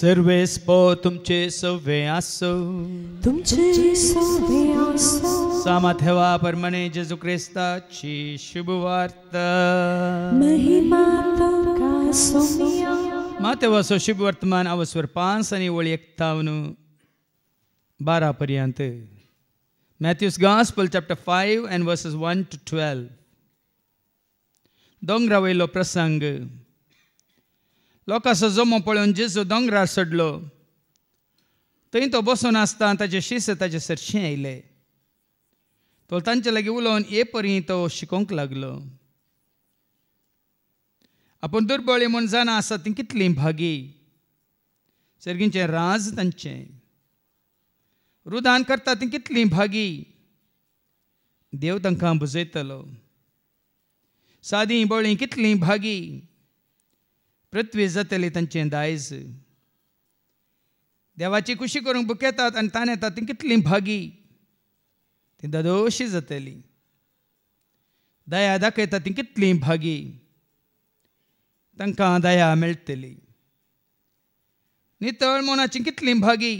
सर्वेस्पो तुमचे सव्वे आसो सामा ठेवा परमने जेजू ख्रिस्ताची शुभवार्ता महिमा तुका सोमिया. मातेवासो शुभ वर्तमान अवस्वर 5 आणि वळी 51-12 पर्यंत. Matthew's Gospel chapter 5 and verses 1 to 12. दोंगरावयलो प्रसंग. लोकांचो जमो पळोवन जेजू दोंगरार चडलो. थंय तो बसून आसता ताचे शिष्य ताचे सरशी आयले. तो तांचे लागीं उलोवन ये परी तो शिकोवंक लागलो. आपूण दुर्बळी म्हूण जाणा आसा ती कितली भागी. सर्गींचें राज तांचें. रुदान करता ती कितली भागी. देव तांकां बुजयतलो. सादी बळी कितली भागी. पृथ्वी जातली तांचें दायज. देवाची खुशी करूंक बुकेतात आनी ताण येता ती कितली भागी. ती ददोशी जातली. दया दाखयता ती कितली भागी. तांकां दया मेळटली. नितळ मोनाची कितली भागी.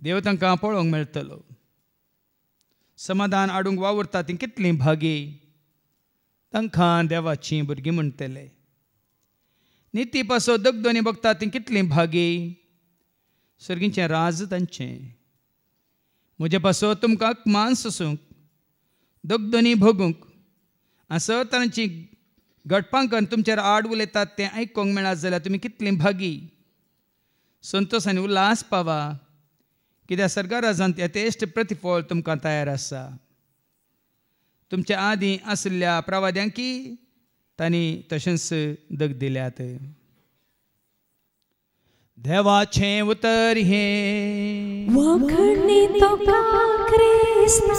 देव तांकां पळोवंक मेळटलो. समाधान हाडूंक वावुरता ती कितली भागी. तांकां देवाची भुरगीं म्हणटले. निती पासो दगदोनी बगता ती कितली भागी. सर्गींचें राज तांचें. म्हजे पासो तुमकां मान सोसूंक दगदोनी भोगूंक आसो तरांची घटपांकन तुमचेर आड उलयतात तें आयकोंक मेळत जाल्यार तुमी कितली भागी. संतोश आनी उल्हास पावा. कित्याक सर्गा राजांत यथेश्ट प्रतिफळ तुमकां तयार आसा. तुमच्या आदीं आशिल्ल्या प्रवाद्यांकी तांणी तशेंच दग दिल्यात. देवाचें उतर हे वखणी तुका क्रिस्ता.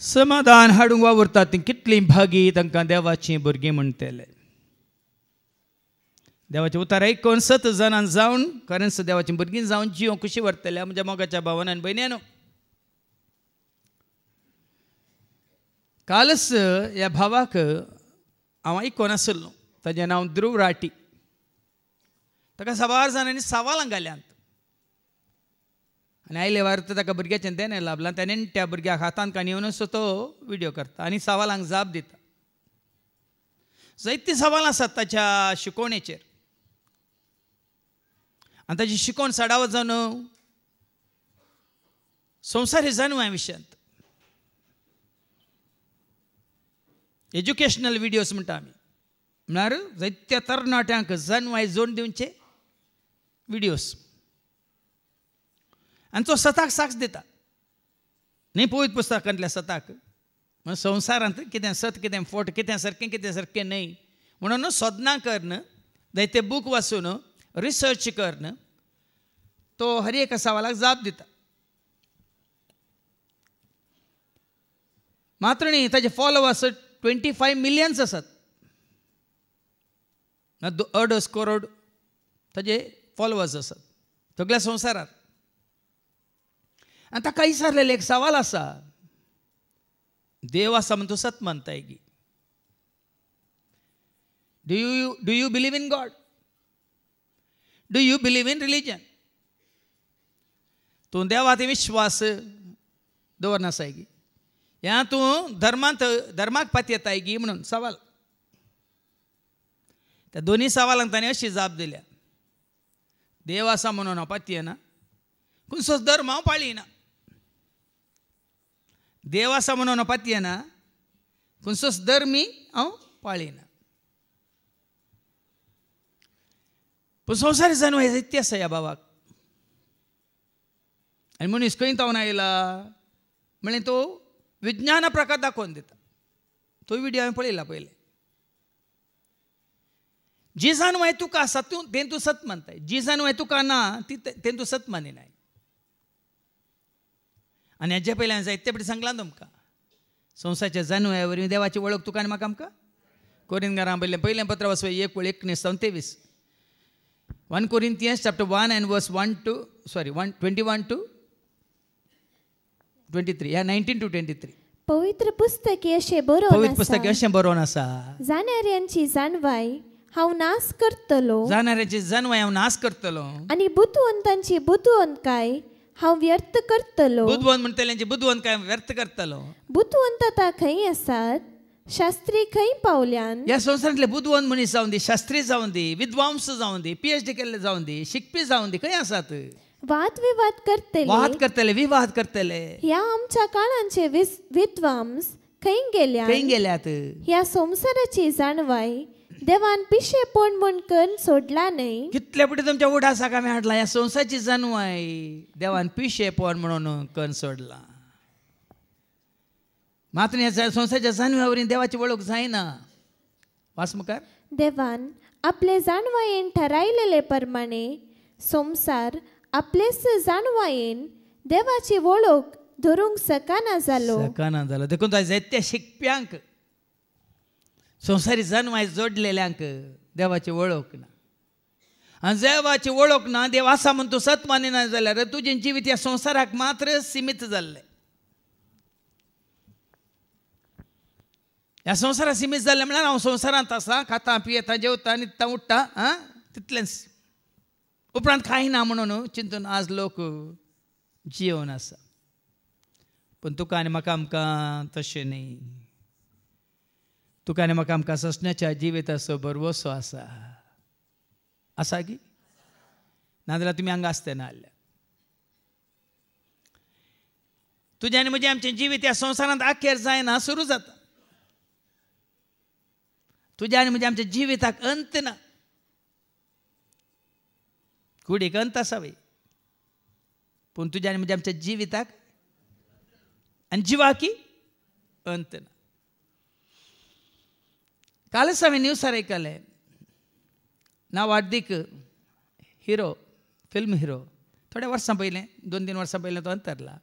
समाधान हाडूंक वावुरतात ती कितली भागी. तांकां देवाची भुरगीं म्हणटले. देवाचें उतर आयकून 7 जाणां जावन खरेंच देवाची भुरगीं जावन जियो खुशी व्हरतल्या म्हज्या मोगाच्या भावान आनी भयण्यांनो. कालच ह्या भावाक हांव आयकोन नासलो. ताचें नांव ध्रुव राटी. ताका 7 जाणांनी सवालां घाल्यांत. आनी आयले वार ताका भुरग्याचें देणें लाभलां. त्या नेण्ट्या भुरग्याक हातांत कान येवनच तो व्हिडियो करता आनी सवालांक जाप दिता. जायतीं सवालां आसात ताच्या शिकोवणेचेर. आनी ताची शिकोवण सडाव जावन संवसारी जानवां विशयांत. एज्युकेशनल व्हिडियोज म्हणटा आमी. म्हळ्यार जायत्या तरणाट्यांक जानवाय जोड दिवचे व्हिडियोज. आनी तो सताक साक्ष दिता. न्ही पवित्र पुस्तकांतल्या सताक. संवसारांत कितें सत कितें फोट कितें सारकें न्हय म्हणून सोदना करन जायते बूक वाचून रिसर्च करन तो हर एका सवालाक जाप दिता. मात्र न्ही ताचे फॉलोवर्स 25 मिलियन्स आसात. 2.5 करोड ताजे फॉलोवर्स आसात सगळ्या संवसारांत. आनी ताका विचारलेले एक सवाल आसा. देव आसा म्हण तूं सत मानताय गी. Do you believe in God. Do you believe in religion. तूं देवात विश्वास दवरनासाय गी. ह्या तूं धर्माक पाती येताय गी म्हणून सवाल. त्या दोनी सवालांक ताणें अशी जाप दिल्या. देव आसा म्हणून हांव पाती येना. खंयचोच धर्म हांव पाळिना. देव आसा म्हणून हांव पाती येना. खंयचोच धर्मी हांव पाळिना. पूण संवसारी जानवां हे जायतीं आसा ह्या भावाक. आनी मनीस खंय तावन आयला म्हळ्यार तो विज्ञाना प्रकार दाखोवन दिता. तो व्हिडियो हांवें पळयला पयले. जी जानवां तुका आसा तें तूं सत मानताय. जी जानवां तुका ना तें तूं सत मानिनाय. आनी हेजे पयलीं हांवें जायते फावटी सांगलां तुमकां. संवसाराच्या जानवां वरवीं देवाची वळख तुका आनी म्हाका आमकां कोरिंथकारां पयलें पत्र वाचूं 1:19-23. 1 Corinthians chapter 1 and verse 21 to 23. 19 to 23. पवित्र पुस्तकी अशें बरोवन आसा. जाणाऱ्यांची जानवाय हांव नाश करतलो जाणाऱ्याची जन्माय हांव नाश करतलो आनी बुद्धवंतांची बुद्धवंतकाय हांव व्यर्थ करतलो. बुद्धवंत म्हणटल्यांची बुद्धवंत काय व्यर्थ करतलो. बुद्धवंतता खंय आसात, शास्त्री खंय पावल्यान. ह्या संवसारांतले बुद्धवंत मनीस जावन दी, शास्त्री जावन दी, विद्वांस जावन दी, PhD केल्ले जावन दी, शिकपी जावन दी खंय आसात. वाद विवाद वाद करतले करतले, विवाद करतले. ह्या आमच्या काळांचे विद्वांस खंय खंय गेल्यात. ह्या संसाराची जाणवाय देवान पिशेपण म्हण करून सोडला न्हय. कितले पुढे तुमच्या उडासा कामे हाडला. ह्या संवसाराची जाणवाय देवान पिशेपण म्हणून करून सोडला. मात्र ह्या संवसाराच्या जाणव्यावरील देवाची वळख जायना. वासमुखार देवान आपले जाणवायेन ठरायलेले प्रमाणे संसार आपलेच जाणवायेन देवाची वळख धरूंक सकाना जालो. देखून जायत्या शिकप्यांक संवसारी जाणवाय जोडलेल्यांक देवाची वळख ना. आनी देवाची वळख ना, देव आसा म्हूण तूं सत मानिना जाल्यार तुजें जिवीत ह्या संवसाराक मात्र सीमित जाल्लें. ह्या संवसाराक सीमित जाल्लें म्हळ्यार हांव संवसारांत आसा, खाता पियेता जेवता न्हिदता उठ्ठा तितलेंच. उपरांत कांय ना म्हणून चिंतून आज लोक जियोन आसा. पूण तुका आनी म्हाका आमकां तशें न्ही. तुका आनी म्हाका आमकां ससण्याच्या जिविताचो बरवसो आसा. आसा की नाजाल्यार तुमी हांगा आसतना हाडल्या. तुजें आनी म्हजें आमचें जिवीत ह्या संवसारांत आखेर जायना, सुरू जाता. तुज्या आनी म्हज्या आमच्या जिविताक अंत ना. कुडीक अंत आसावी पूण तुज्या आनी म्हज्या आमच्या जिविताक आनी जिवाकी अंत ना. कालच हांवें न्यूजार आयकलें. नावाडीक हिरो, फिल्म हिरो, थोड्या वर्सां पयलें 2-3 वर्सां पयलें तो अंतरला.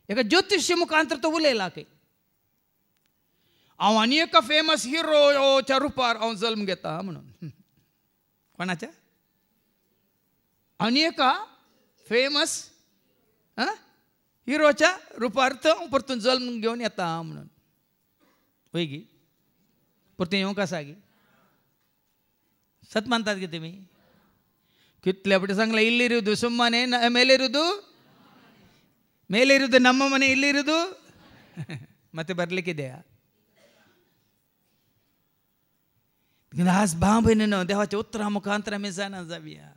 एका ज्योतिशी मुखांतर तो उलयला की हांव आनी एका फेमस हिरोच्या रुपार हांव जल्म घेता म्हणून. कोणाच्या? आनी एका फेमस हिरोच्या रुपार हांव परतून जल्म घेवन येता म्हणून. वय गी परतून येवंक आसा गी. सत मानतात गे तुमी. कितले पटी सांगला इल्लिरुदु सुम्माने ಮೇಲಿರುವುದು ಮೇಲಿರುವುದು ನಮ್ಮ ಮನೆ ಇಲ್ಲಿರುವುದು ಮತ್ತೆ ಬರ್ಲಿಕ್ಕಿದೆಯಾ? आज भाव बहिणीनं देवाच्या उत्तरा मुखांतर आमी जाणा जावया.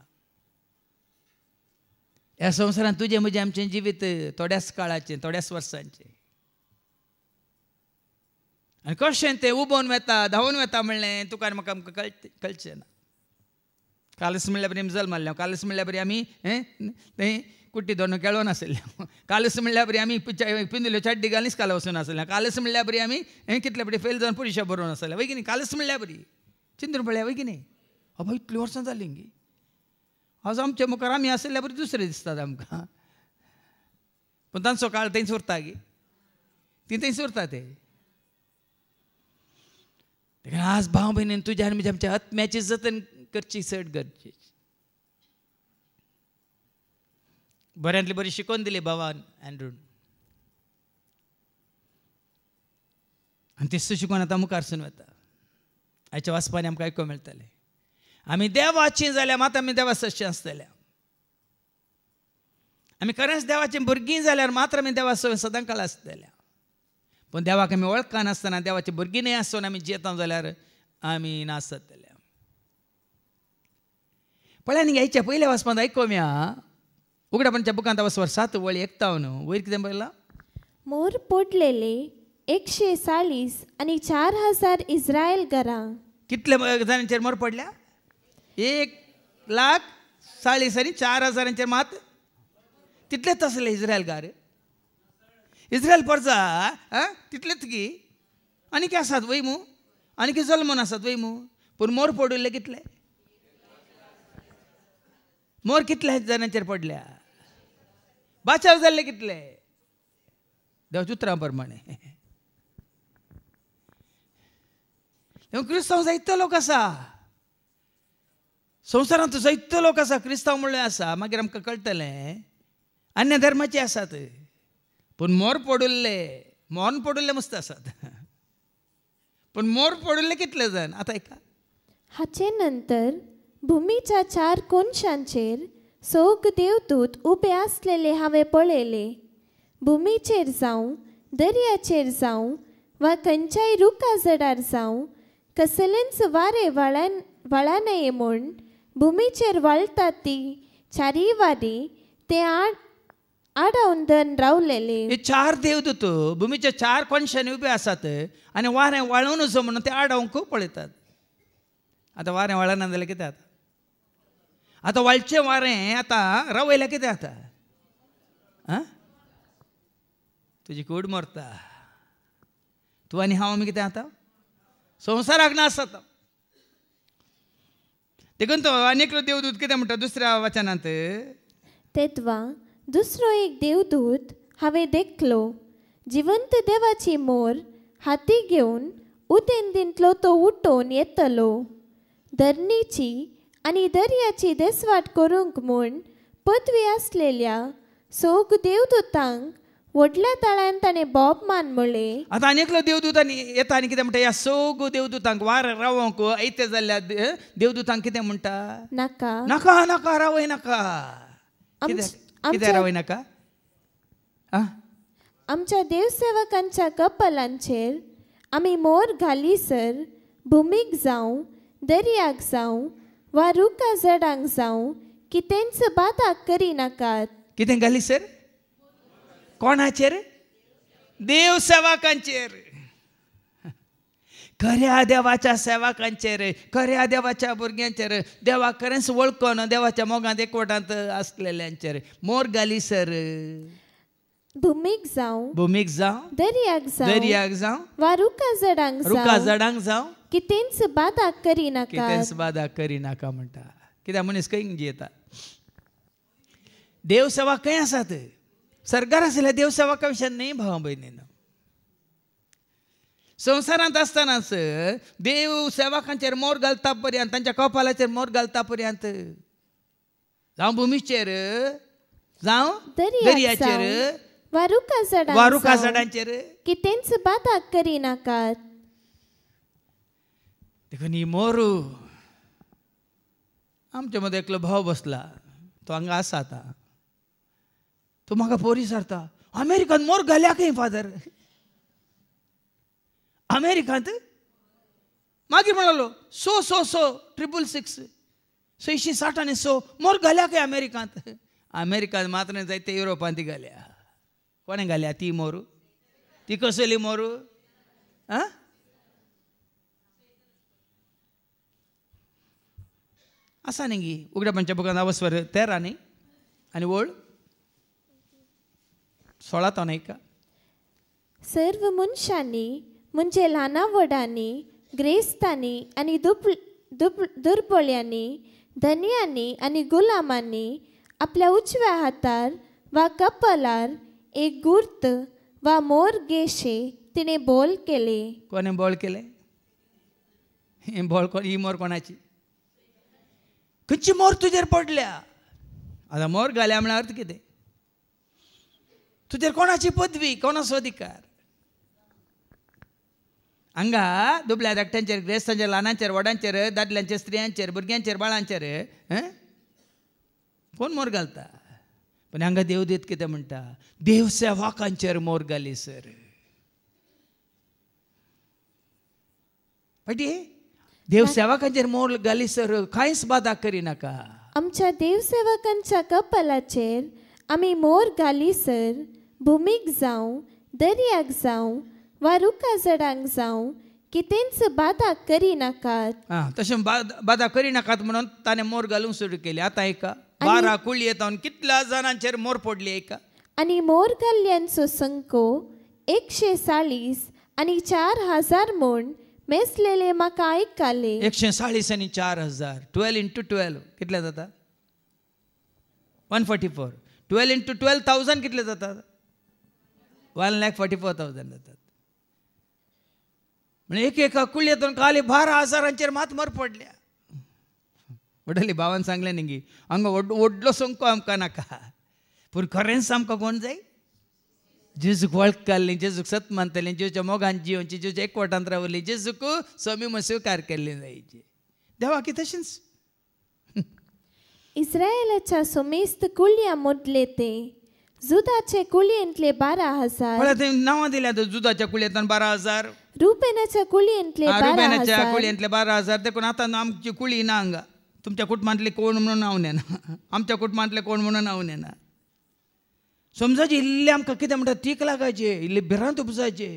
ह्या संवसारांत तुजें म्हजें आमचें जिवीत थोड्याच काळाचें, थोड्याच वर्सांचें. आनी कशें तें उबोवन वेता, धांवून वेता म्हणलें तुका आनी म्हाका आमकां कळचें ना. कालस म्हणल्यार बरी आमी जल्माल्यो, कालस म्हणल्यार बरी आमी थंय कुट्टी धरून केळोन आसल्यो, कालस म्हणल्यार बरी आमी पिंदिल्ल्यो चड्डी घालून इस्काला वचून आसल्यो, कालस म्हणल्यार बरी आमी कितले बरी फेल जावन पुलिशा बरोवन आसल्यो. वय की न्ही? कालस म्हणल्यार बरी चिंतून पळया. वय की न्ही? अबा इतलीं वर्सां जालीं गी. आज आमच्या मुखार आमी आसल्या बरी दुसरें दिसतात आमकां. पूण तांचो काळ थंयच उरता गी. ती थंयच उरता ते. आज भाव भयणीन तुज्या आनी म्हज्या आमच्या आत्म्याची जतन करची चड गरजेची. बऱ्यांतली बरी शिकोवन दिली भावान एंड्रून. आनी तेच शिकून आतां मुखारसून वता. आयच्या वाचपांनी आमकां आयकूंक मेळटलें आमी देवाचीं जाल्यार मात आमी देवा सयशीं आसतल्या. आमी खरेंच देवाचीं भुरगीं जाल्यार मात्र आमी देवा सयत सदां काळ आसतल्या. पूण देवाक आमी वळखनासतना देवाचीं भुरगीं न्हय आसून आमी जियेता जाल्यार आमी नाश जातल्या. पळय न्ही आयच्या पयल्या वाचपांत आयकोवया. उगडापणच्या बुकांत वचवर 7 वळी 51 वयर कितें बरयलां? मोर पडलेले 140 आनी 4000 इस्रायल घरां. कितले जाणांचेर मोर पडल्या? 1,40,000 आनी 4,000 मात तितलेच आसले इस्रायल घार. इस्रायल परजा तितलेच गी. आनी कितें आसात वय मू? आनी कितें जल्मून आसात वय मू? पूण मोर पडुल्ले कितले? मोर कितले जाणांचेर पडल्या? बाचाव जाल्ले कितले? देवाच्या उतरां प्रमाणे. क्रिस्तांव जायतो लोक आसा. संवसारांत जायतो लोक आसा क्रिस्तांव म्हणले आसा. मागीर आमकां कळटलें अन्य धर्माचे आसात. पूण मोर पडुल्ले मस्त आसात. पूण मोर पडुल्ले कितले जाण? आतां एका हाचे नंतर भुमीच्या 4 कोनशांचेर सोग देवदूत उबे आसलेले हांवें पळयले. भुमीचेर जावं दर्याचेर जावं वा खंयच्याय रुखा जडार जावं कसलेंच वारें वळा नये म्हूण भुमीचेर वळटा ती चारी वारी ते आडावन धन रावलेले. हे 4 देवदूत भुमीच्या 4 कोनशांनी उबे आसात आनी वारें वळूं नजो म्हणून ते आडावंक खूब पळयतात. आतां वारें वळना जाल्यार कितें जाता? आतां वळचें वारें आतां रावयल्यार कितें जाता? तुजी कूड मरता. तूं आनी हांव आमी कितें जाता? संवसाराक नास जाता. देखून तो आनीक देवदूत कितें म्हणटा दुसऱ्या वचनांत? तेदवा दुसरो एक देवदूत हांवें देखलो. जिवंत देवाची मोर हाती घेवन उदेंदींतलो तो उठोवन येतलो. धरणीची आनी दर्याची देसवाट करूंक म्हूण पदवी आसलेल्या सोग देवदूतांक व्हडल्या ताळ्यान ताणें बोबमान म्हळें. आतां आनीकलो देवदूत येता आनी कितें म्हणटा? ह्या सोग देवदूतांक वार रावोंक ऐते जाल्ल्या देवदूतांक कितें म्हणटा? नाका नाका नाका रावय नाका. कितें रावय नाका? आमच्या देवसेवकांच्या कपलांचेर आमी मोर घालीसर भुमीक जावं दर्याक जावं वा रुखा जडांक जावं कितेंच बादाक करिनाकात. कितें घालीसर? कोणाचेर? देव सेवकांचेर. खऱ्या देवाच्या सेवकांचेर, खऱ्या देवाच्या भुरग्यांचेर, देवाक खरेंच वळखून देवाच्या मोगांत एकवटांत आसलेल्यांचेर मोर घालीसर भुमीक जावं दर्याक जावं वा रुखा जडांक जावं कितेंच बादाक करिनाकात. कितेंच बादाक करिनाका म्हणटा. कित्याक मनीस खंय जियेता? देव सेवक खंय आसात? सरकार आसल्या देव सेवका विशयान न्ही भाव भयणीन. संवसारांत आसतनाच देव सेवकांचेर मोर घालता पर्यंत, तांच्या कपालाचेर मोर घालता पर्यंत, जावं भुमीचेर जावं दर्याचेर वा रुखा झाडांचेर कितेंच बादाक करिनाकात. देखून ही मोरू आमच्या मदें एकलो भाव बसला. तो हांगा आसा आतां. तो म्हाका पोरी सारता, अमेरिकांत मोर घाल्या खंय फादर? अमेरिकांत? मागीर म्हणालो 666 660 मोर घाल्या खंय अमेरिकांत? अमेरिकांत मात्र जायते युरोपांत ती घाल्या. कोणें घाल्या ती मोरू? ती कसली मोरू? आसा न्ही उगड्या पंचबुकांत अवस्वर 13 न्ही आनी वळ 16 तो न्ही का? सर्व मनशांनी म्हणजे ल्हाना व्हडांनी, ग्रेस्तांनी आनी दुर्बळ्यांनी, धन्यांनी आनी गुलामांनी आपल्या उजव्या हातार वा कपालार एक गुर्त वा मोर घेशे तिणें बोल केले. कोणें बोल केले? ही मोर कोणाची? खंयची मोर तुजेर पडल्या? आतां मोर घाल्या म्हळ्यार अर्थ कितें? तुजेर कोणाची पदवी, कोणाचो अधिकार? हांगा दुबळ्या धाकट्यांचेर, ग्रेस्तांचेर, ल्हानांचेर, व्हडांचेर, दादल्यांचेर, स्त्रियांचेर, भुरग्यांचेर, बाळांचेर कोण मोर घालता? पण हांगा देवदूत कितें म्हणटा? देव सेवकांचेर मोर घाली सर. पाटी देव सेवकांचेर मोर घाली सर, कांयच बादा करिनाका. आमच्या देवसेवकांच्या कपालाचेर आमी मोर घालीसर भुमीक जावं दर्याक जावं वा रुखा जडांक जावं कितेंच बादाक करिनाकात. तशें बादा करिनाकात म्हणून ताणें मोर घालूंक सुरू केली. आतां एका 12 कुळी येतावन कितल्या जाणांचेर मोर पडली एका. आनी मोर घाल्ल्यांचो संको 140 आनी 4000 म्हूण मेसलेले म्हाका आयकले. 140 आनी 4000 12 × 12 कितले जाता? 144. 12 × 12,000 कितले जातात? 1,44,000 जातात. म्हणजे एका कुळयेतून खाली 12,000 मात मोर पडल्या. वडली भावान सांगलें न्ही हांगा व्हडलो संको आमकां नाका, पूण खरेंच आमकां कोण जाय? जेजूक वळखली, जेजूक सत मानतलें, जेजूच्या मोगान जिवची, जेजूच्या एकवटांत रावली, जेजूक स्वामी म्हूण स्विकार केल्ली जायची. देवा की तशीच इस्रायेलाच्या समेस्त कुळया मोडले ते जुदाचे कुळयेंतले 12,000 मला ते नावां दिल्यात जुदाच्या कुळयेंतल्यान 12,000 रुबेनाच्या कुळयेंतले रुबेनाच्या 12,000 कुळयेंतले 12,000 देखून आता आमची कुळी ना हांगा तुमच्या कुटुंबांतले कोण म्हणून नांव नेना आमच्या कुटुंबांतले कोण म्हणून नांव नेना समजायचे इल्ले आमकां कितें म्हणटा तीक लागायचे इल्ले भिरांत उपजायचे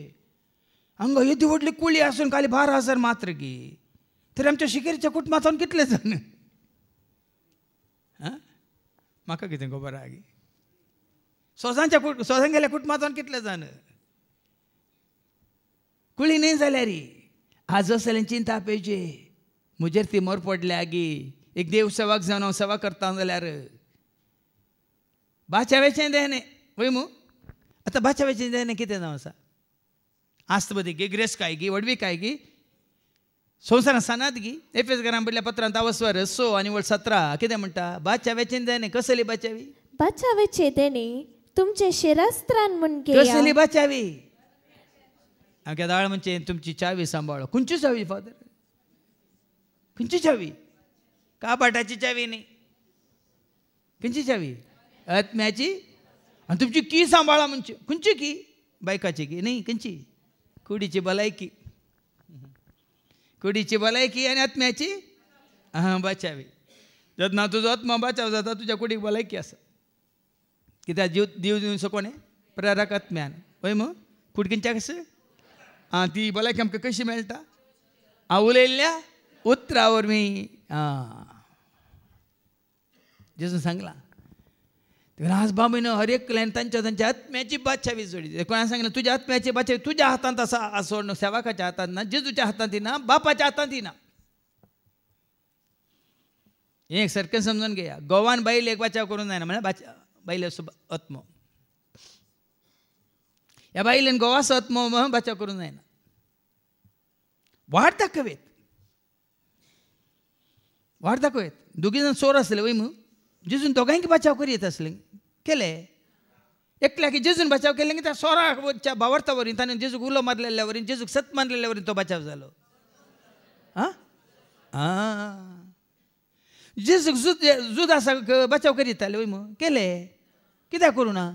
हांगा येदी व्हडली कुळी आसून खाली 12,000 मात्र गी तरी आमच्या शिकेरीच्या कुटुंबांतून कितले जाण म्हाका कितें खबर आहा गी सोसांग गेल्या कुटुंबांतून कितले जाण कुळी न्ही जाल्यार आज असले चिंता पेजे म्हजेर ती मोर पडल्या गी एक देव सेवाक जावन हांव सेवा करता जाल्यार बाच्यावेचें देणे वय मू आतां बाच्यावेचें देणे कितें जावं आसा आस्त बदी गी ग्रेस काय गी वडवी काय गी संवसारांत सानात गी एफेस घरां बदल्या पत्रांत आवस्वर 6 आनी 17 कितें म्हणटा बाच्यावेचें देणे कसली बाच्यावी बाच्यावेचे देणे तुमचे शिरस्त्रान म्हूण घेया कसली बाच्यावी हांव दाळ म्हणजे तुमची चावी सांबाळो खंयची चावी फादर खंयची चावी कापाटाची चावी न्ही खंयची चावी आत्म्याची आनी तुमची की सांबाळा म्हणजे खंयची की बायकाची की न्ही खंयची कुडीची भलायकी कुडीची भलायकी आनी आत्म्याची बाचावी जेन्ना तुजो आत्मा बाचाव जाता तुज्या कुडीक भलायकी आसा कित्याक जीव दिव दिवचो कोणें प्रेरक आत्म्यान हय मग कुडकींच्या कशें ती भलायकी आमकां कशी मेळटा हांव उलयल्ल्या उतरा वरवीं जेजून सांगलां देखून आज बाबीन हर एकल्यान तांच्या आत्म्याची बादशावी जोडी कोणा सांगलें तुज्या आत्म्याची बादशावी तुज्या हातांत आसा आसोड सेवाकाच्या हातांत ना जेजूच्या हातांत ना बापाच्या हातांत ना हें एक सारकें समजून घेया गोवान बायलेक बाचाव करूंक जायना म्हळ्यार बायलेचो आत्मो ह्या बायलेन गोवाचो आत्मो बाचाव करूंक जायना वाट दाखयत दोगी जाण चोर आसले वय मू जेजून दोगांयक बचाव करीत आसले केले एकल्याक जेजून बचाव केले की त्या सोराच्या भावार्था वरीन ताणें जेजूक उलो मारलेल्या वरीन जेजूक सत मारलेल्या वरीन तो बचाव जालो जेजूक जुदासाक बचाव करीताले वय मू केले कित्याक करूं ना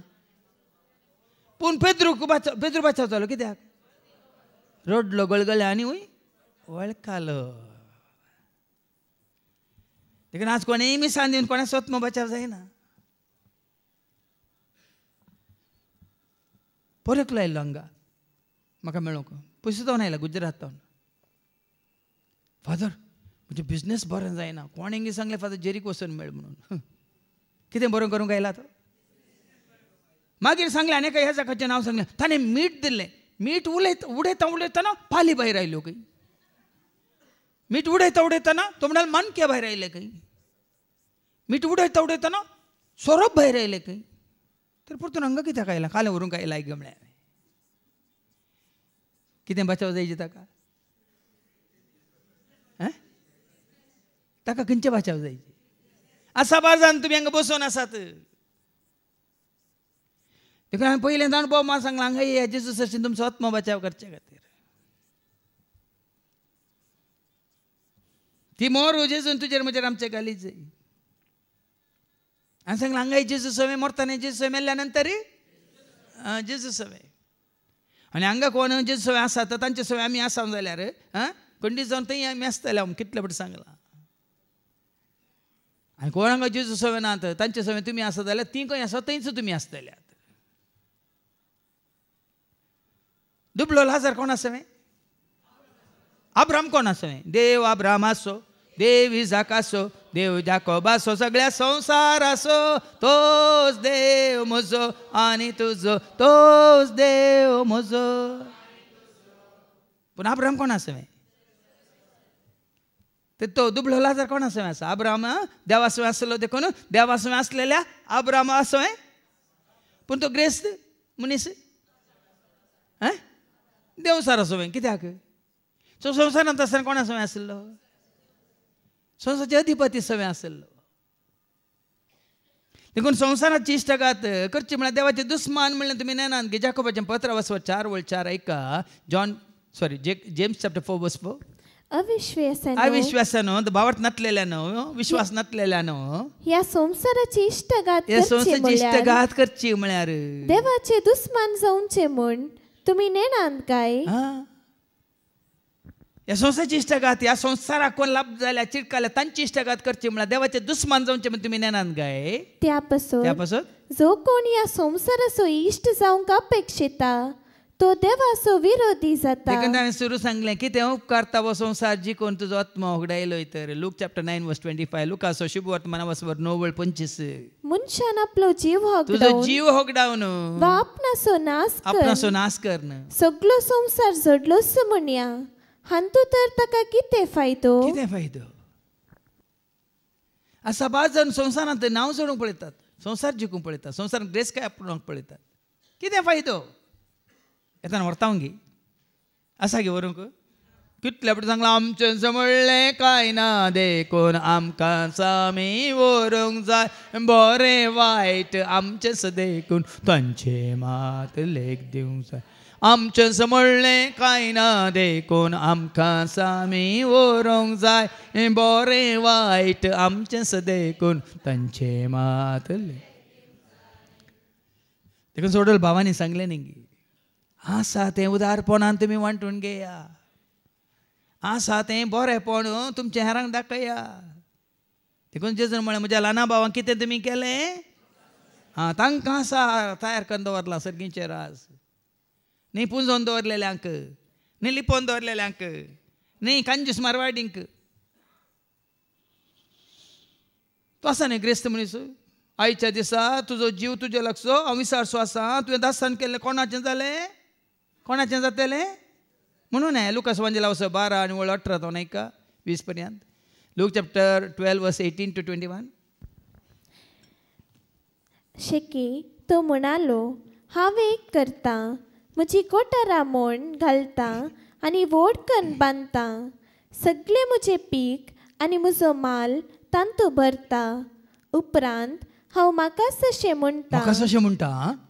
पूण पेद्रूक पेद्रू बचाव जालो कित्याक रडलो गळगळे आनी वय वळखालो देखून आज कोणेय मिसान दिवन कोणा स्वत्म बचाव जायना परक लायल्लो हांगा म्हाका मेळूंक पयसो जावन आयला गुजरातान फादर म्हणजे बिजनेस बरें जायना कोणेंय सांगलें फादर जेरीक वचून मेळ म्हणून कितें बरें करूंक आयला तो मागीर सांगलें आनी ह्या जागाचें नांव सांगलें ताणें मीठ दिलें मीठ उडयतना पाली भायर आयल्यो खंय मीठ उडयतना तो म्हणाल मानके भायर आयले खंय मीठ उडयतना सोरोप भायर आयले खंय तर परतून हांगा कित्याक आयला कालें व्हरूंक आयला गमळ्या कितें बचाव जायचे ताका ताका खंयचे बचाव जायचे आसा बाजान तुमी हांगा बसून आसात देखून हांवें पयलें अणभव म्हाका सांगला हांगा या जेजूस अशें तुमचो आत्मा बचाव करचे खातीर ती मोर जेजून तुजेर म्हजेर आमचे घालीत जाय हांवें सांगलें हांगा जेजूस हवे मरतना जेजूस मेल्ल्या नंतर जेजूस हवे आनी हांगा कोण जेजूस हवे आसा तर तांचे सवय आमी आसा जाल्यार खंडीत जावन थंय आमी आसतले हांव कितले फावटी सांगलां आनी कोण हांगा जेजूस हवे ना तांचे सवय तुमी आसा जाल्यार ती खंय आसा थंयच तुमी आसतल्यात दुबळो लाजार कोण आसा अब्राम कोण आसा देव अब्राम आसो देव इजाक आसो देव जाकोब आसो सगळ्या संवसार आसो तोच देव म्हजो आनी तुजो तोच देव म्हजो पूण अब्राम कोण आसा तो दुबळो लाजार कोण आसा अब्राम देवासो आसलो देखून देवासो आसलेल्या अब्राम आसो पूण तो ग्रेस्त मनीस देवसार आसो कित्याक सो संवसारांत आसतना कोणा सवय आसलो संवसाराचे अधिपती सवय आसलो देखून संवसाराची इश्टगात करची म्हळ्यार देवाचे दुस्मान म्हणलें तुमी नेनात की जाकोबाचें पत्र 4:4 ऐका जेम्स चॅप्टर 4:4 अविश्वासानं भावार्थ नसलेल्यानं विश्वास नसलेल्यानं ह्या संसाराची इष्टगात या संस्थेची इष्टगात करची म्हळ्यार देवाचे दुस्मान जाऊनचे म्हण तुम्ही नेनांत काय या संस्थेची इष्टगात या संसाराक कोण लाभ झाल्या चिडकाल्या तांची इष्टगात करची म्हळ्यार देवाचे दुस्मान जाऊनचे म्हण तुम्ही नेनांत काय त्यापासून जो कोण या संसाराचो इष्ट जावंक अपेक्षिता तो देवाचो विरोधी जाता हांवें सुरू सांगलें की ते उपकारता वो संसार जिखून तुजो आत्मा होगडायलो तर लूक चॅप्टर 9 वर्स 25 लुकाचो शुभ वर्तमान वचवर 9:25 मनशान आपलो जीव तुजो जीव होगडावन वा आपणाचो नाश कर सगळो संसार जडलोच म्हणया हांतू तर ताका कितें फायदो असा बाज जण संसारांत नांव सोडूंक पळयतात संसार जिखूंक पळयतात संसारांत ग्रेस काय आपणाक पळयतात कितें फायदो येताना व्हरतांगी आसा गे व्हरूंक कितले फावटी सांगलां आमचें समळ्ळें कांय ना देखून आमकां सामी व्हरूंक जाय बरें वायट आमचें देखून तांचे मात लेख दिवंक जाय आमचें समळ्ळें कांय ना देखून आमकां सामी व्हरूंक जाय बरें वायट आमचें देखून तांचे मात लेख देखून सोडल भावानी सांगलें न्ही आसा तें उदारपणान तुमी वांटून घेया आसा तें बरेंपण तुमच्या हेरांक दाखया देखून जेजून म्हळें म्हज्या ल्हाना भावांक कितें तुमी केलें तांकां आसा तयार करून दवरला सर्गीचे राज न्ही पुंजोवन दवरलेल्यांक न्ही लिपोवन दवरलेल्यांक न्ही कंजूस मारवाडींक तो आसा न्ही ग्रेस्त मनीस आयच्या दिसा तुजो जीव तुजे लागचो हांव विचारचो आसा तुवें दास्तान केल्लें कोणाचें जालें कोणाचें जातलें म्हणून लुकास वांजेला वचो 12 आनी 18 तो नायका 20 पर्यंत लूक चॅप्टर 12 वर्स 18 to 21 शेकी तो म्हणालो हांव एक करता म्हजी कोठारां म्हूण घालता आनी व्हडकन बांदता सगळें म्हजें पीक आनी म्हजो माल तांतू भरता उपरांत हांव म्हाकाच अशें म्हणटा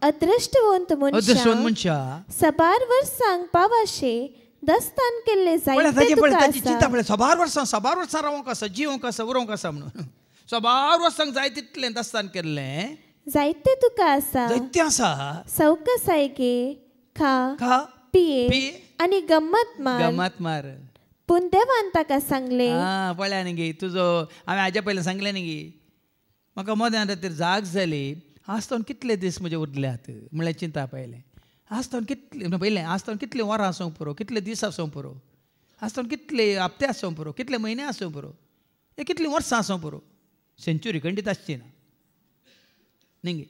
अदृश्टवंत मनशा 7 वर्सांक पावाशे दस्तान केल्ले जायते 7 वर्सां रावंक आसा जिवंक आसा उरोवंक आसा म्हणून 7 वर्सांक जाय तितलें दस्तान केल्लें जायते तुका आसा सवकासायगे खा पिये आनी गम्मत मार पूण देवान ताका सांगलें पळया न्ही गे तुजो हांवें हाज्या पयलीं सांगलें न्ही गे म्हाका मोद्यान रातीर जाग जाली आसतोन कितले दीस म्हजे उरल्यात म्हळ्यार चिंता पयलें आसतोन कितले पयलें आसतोन कितले वरां आसूंक पुरो कितले दीस आसूंक पुरो आसतोन कितले हप्ते आसूंक पुरो कितले म्हयने आसूंक पुरो हे कितलीं वर्सां आसूंक पुरो सेंच्युरी खंडीत आसची ना न्ही गे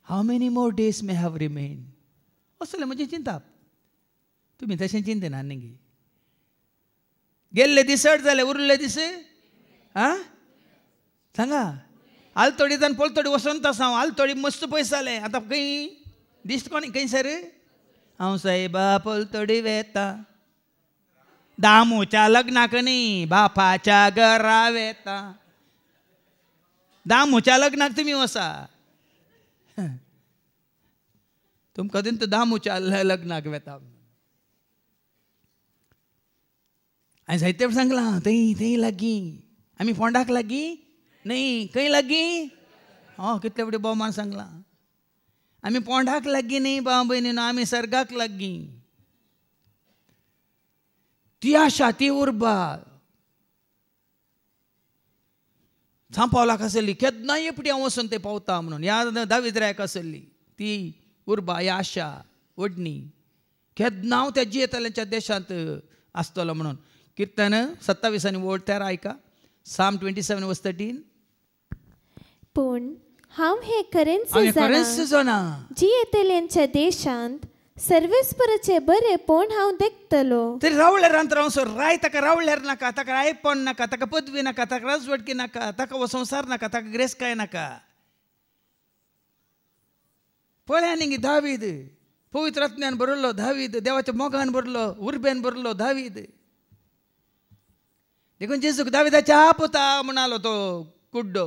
how many more days may have remain असलें म्हजें चिंताप तुमी तशें चिंतना न्ही गे गेल्ले दीस चड जाले उरले दीस सांगा आलतोडी जावन पलतोडी वसंत आसा हांव आलतोडी मस्त पयस जालें आतां खंय दिश्ट कोणी खंय सर हांव सायबा पलतोडी वेता दामूच्या लग्नाक न्ही बापाच्या घरा वेता दामूच्या लग्नाक तुमी वसा तुमकां दिन दामूच्या लग्नाक वेता हांवें जायते सांगलां थंय लागीं आमी फोंडाक लागीं नाही खंय लागीं कितले फावटी भोवमान सांगलां आमी पोंडाक लागीं न्ही भाव भयणीनो आमी सर्गाक लागीं ती आशा ती उर्बा सांपावलाक आसली केन्ना एपटी हांव वचून ते पावता म्हणून ह्या दाविद्रायाक आसली ती उर्बा ही आशा ओडणी केन्ना हांव त्या जियेतल्यांच्या देशांत आसतलो म्हणून किर्तन 27 आनी 13 आयका Psalm 27 verse 13 पूण हांव हे खरेंच जाणा जियेतल्यांच्या देशांत सर्वेस्पराचे बरेपण हांव देखतलो तरी रावळ्यारांत रावसो राय ताका रावळ्यार नाका ताका रायपण नाका ताका पदवी नाका ताका राजवटकी नाका ताका हो संवसार नाका ताका ग्रेसकाय नाका पळया न्ही दावीद पवित्र आत्म्यान बरयल्लो दावीद देवाच्या मोगान बरयल्लो उर्बेन बरयल्लो दावीद देखून जेजूक दाविदाच्या पुता म्हणालो तो कुड्डो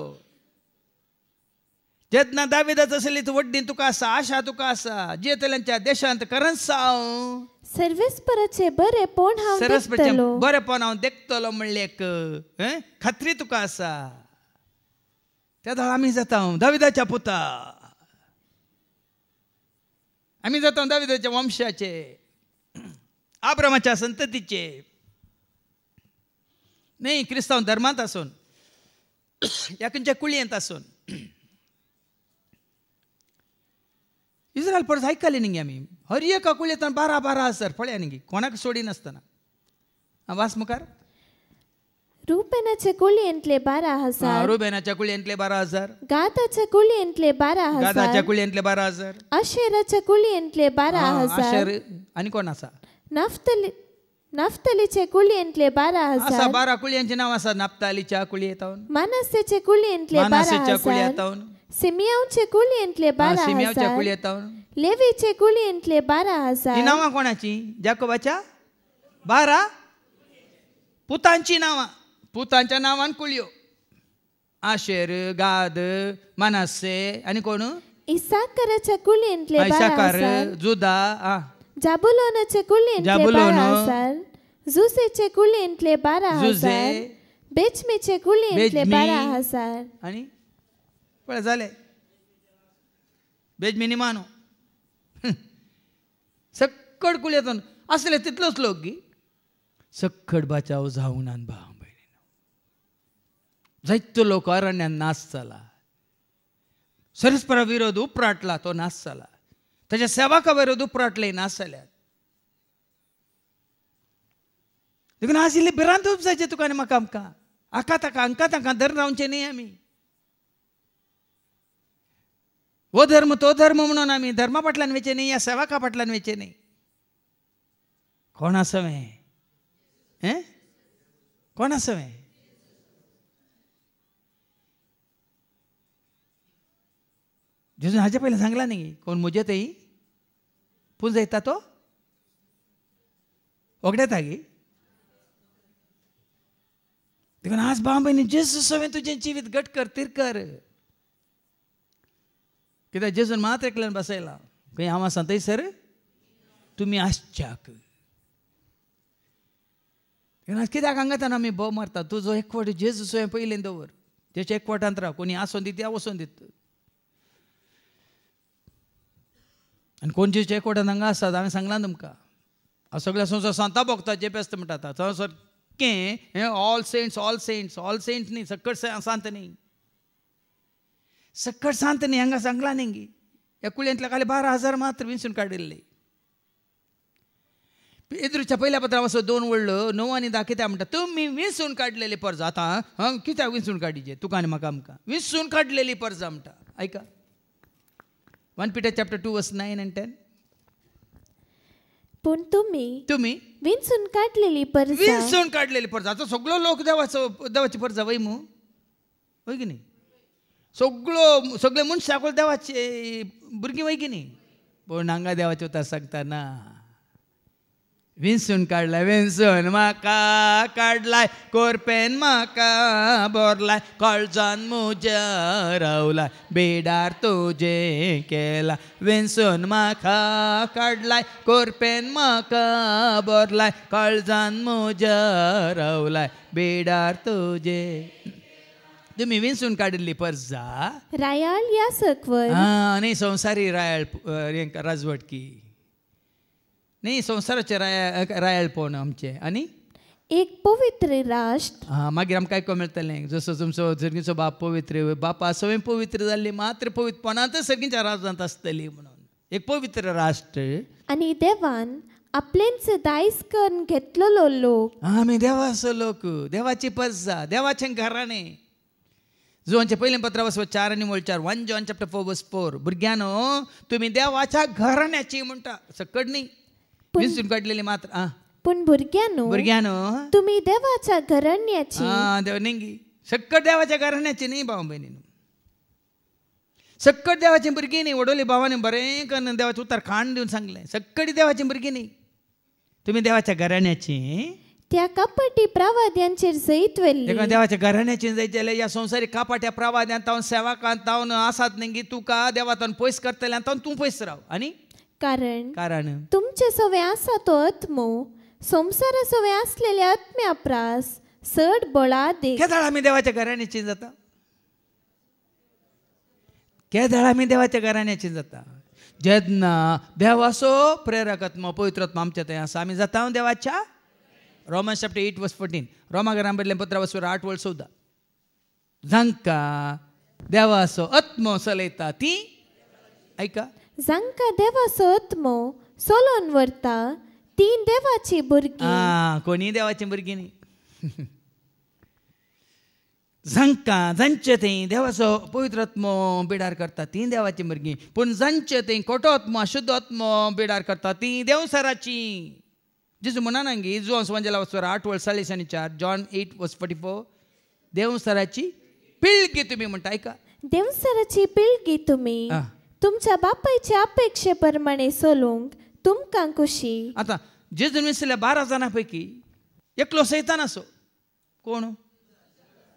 जेतना दाविदाच असली तू वड्डी तुका आसा आशा तुका आसा जेतल्यांच्या देशांत करन्स हांव सर्वेस्पराचे बरेपण हांव देखतलो. बरेपण हांव देखतलो म्हणले एक खात्री तुका आसा. त्या दळ आमी जाता दाविदाच्या पुता, आमी जाता दाविदाच्या वंशाचे, आब्रामाच्या संततीचे. नाही क्रिस्तांव धर्मांत आसून या खंयच्या कुळयेंत आसून इस्रायल परस आयकले न्ही आमी हर एका कुळयेंत 12 हजार पळया न्ही कोणाक सोडी नासतना. वास मुखार. रुबेनाचे कुळयेंतले 12,000, रुबेनाच्या कुळयेंतले 12,000, गादाच्या कुळयेंतले 12,000, गादाच्या कुळयेंतले 12,000, आशेराच्या कुळयेंतले 12,000, आशेर आनी कोण आसा नफ्तालीचे कुळयेंतले 12,000, आसा 12 कुळयांचे नांव आसा. नफ्तालीच्या कुळयेंतावन, मानसेचे कुळयेंतले 12,000, सिमियोनचे कुळयेंतले 12,000, कुळयेंतावन, लेवीचे कुळयेंतले 12,000. ही नांवां कोणाची? जाकोबाच्या 12 पुतांची नांवां. पुतांच्या नांवान कुळयो. आशेर, गाद, मानासे आनी कोण? इसाकाराच्या कुळयेंतले 12,000, जुदा, जाबुलोनाचे कुळयेंतले 12,000, जुसेचे कुळयेंतले 12,000, बेचमेचे कुळयेंतले 12,000. आनी पळय जाले बेजमिनी मानो सक्कड कुळयेंतून असले तितलोच लोक गी सक्कड बाचाव जावन आन भाव जायतो लोक अरण्यान नाश जाला. सरस्परा विरोध उपराटला तो नाश जाला. ताच्या सेवाका विरोध उपराटले नाश जाल्यात. देखून आज इल्ले भिरांत उपजायचे तुका आनी म्हाका आमकां आका ताका अंका ताका धर रावचे न्ही आमी. हो धर्म तो धर्म म्हणून आमी धर्मा फाटल्यान वयचे न्ही या सेवाका फाटल्यान वयचे न्ही. कोण आसवें कोण आसवें? जेजून हाजे पयलीं सांगला न्ही कोण म्हजे थंय पूज येता तो वगडेता गे. देखून आज भाव भयणी जेजू सवें तुजें जिवीत घट कर तिर कर. कित्याक जेजून मात एकल्यान बसयला खंय हांव आसा थंयसर तुमी आसच्याक. आज कित्याक हांगाच्यान आमी भोव मारता तुजो एकवट जेजू सवें पयलें दवर तेच्या एकवटांत राव. कोणी आसोन दित या वचोन दित. आनी कोण जेचे एकवटांत हांगा आसात हांवें सांगलां तुमकां हांव सगळ्या संवसार सांता भोगता जे पेस्त म्हणटा सारकें हें ऑल सेंट्स न्ही सक्कड सांत न्ही सक्कड सांत न्ही हांगा सांगला न्ही. ह्या कुळयेंतल्या खाली 12,000 मात्र विंचून काडिल्ले. पेद्रूच्या पयल्या पत्रां वचो 2 व्हडलो 9 आनी 10 कित्याक म्हणटा तुमी विंचून काडलेली परजा. आतां कित्याक विंचून काडिचे तुका आनी म्हाका आमकां विंचून काडलेली परजा म्हणटा. आयका 1 Peter chapter 2 verse 9 and 10. पूण तुमी विंचून काडलेली परजा. आता सगळो लोक देवाची परजा वय मू वय की न्ही. सगळे मनशां देवाचे भुरगीं वय की न्ही. पूण हांगा देवाचे उतर सांगता ना विंचून काडलाय विंचून म्हाका काडलाय कोरपेन म्हाका बोरलाय काळजान म्हज्या रावलाय बेडार तुजें केला. विंचून म्हाका काडलाय कोरपेन म्हाका बोरलाय काळजान म्हज्या रावलाय बेडार तुजें. तुमी विंचून काडिल्ली परजा रायाळ या सकवर न्ही संवसारी रायाळ राजवटकी न्ही संवसाराचे रायाळपण आमचे आनी एक पवित्र राष्ट्र. मागीर आमकां आयको मेळटलें जसो तुमचो सर्गीचो बाप पवित्र बापा सवय पवित्र जाल्ली मात्र पवित्रपणांत सर्गीच्या राजांत आसतली म्हणून एक पवित्र राष्ट्र. आनी देवान आपलेंच दायज करून घेतलेलो लोक. आमी देवाचो लोक देवाची परजा देवाचें घराणें. जोनचें पयलें पत्र वचो 4 आनी 4 1 John chapter 4 verse 4. भुरग्यानो तुमी देवाच्या घराण्याची म्हणटा सकड न्ही विंचून काडलेली मात्र. पूण भुरग्यानो तुमी देवाच्या घराण्याची. देव निंगी सकड देवाच्या घराण्याची न्ही भाव भयणीनो. सकड देवाची भुरगीं न्ही. वडोली भावानी बरें करून देवाचें उतर खाण दिवन सांगलें सकडी देवाची भुरगीं न्ही तुमी देवाच्या घराण्याची. त्या कपटी प्रवाद्यांचेर जैत वेल्ली. देखून देवाच्या घराण्याची जायचे या संवसारीक कापाट्या प्रवाद्यांत तावन सेवाकांत तावन आसात न्ही तुका देवातान पयस करतले तावन तूं पयस राव. आनी कारण तुमचे सवे आसा तो आत्मो संसारा सवे असलेले आत्म्या प्रास चड बळा दे. केदाळ आमी देवाच्या घराण्याची जाता. केदाळ आमी देवाच्या घराण्याची जाता. जेन्ना देव असो प्रेरक आत्मा पवित्र आत्मा आमच्या थंय आसा आमी जाता देवाच्या. रोमन्स चॅप्टर 8:14 रोमा घरां बदलें 15:8-14 जांकां देवा असो आत्मो चलयता ती ऐका जांकां देवाचो आत्मो चलोवन व्हरता ती देवाची भुरगीं. कोणी देवाची भुरगीं न्ही. जांकां जांचे थंय देवाचो पवित्र आत्मो बिडार करता ती देवाची भुरगीं. पूण जांचे थंय खोटो आत्मो अशुद्ध आत्मो बिडार करता ती देवसराची. जेजू म्हणा न्ही जोन्स वंजला 8:43 जॉन 8:44 देवसराची पिळगी तुम्ही म्हणटा. ऐका देवसराची पिळगी तुमी तुमच्या बापायच्या अपेक्षे प्रमाणे चलूंक तुमकां खुशी. आता जेजून विसरल्या 12 जाणां पैकी एकलो सैतान असो कोण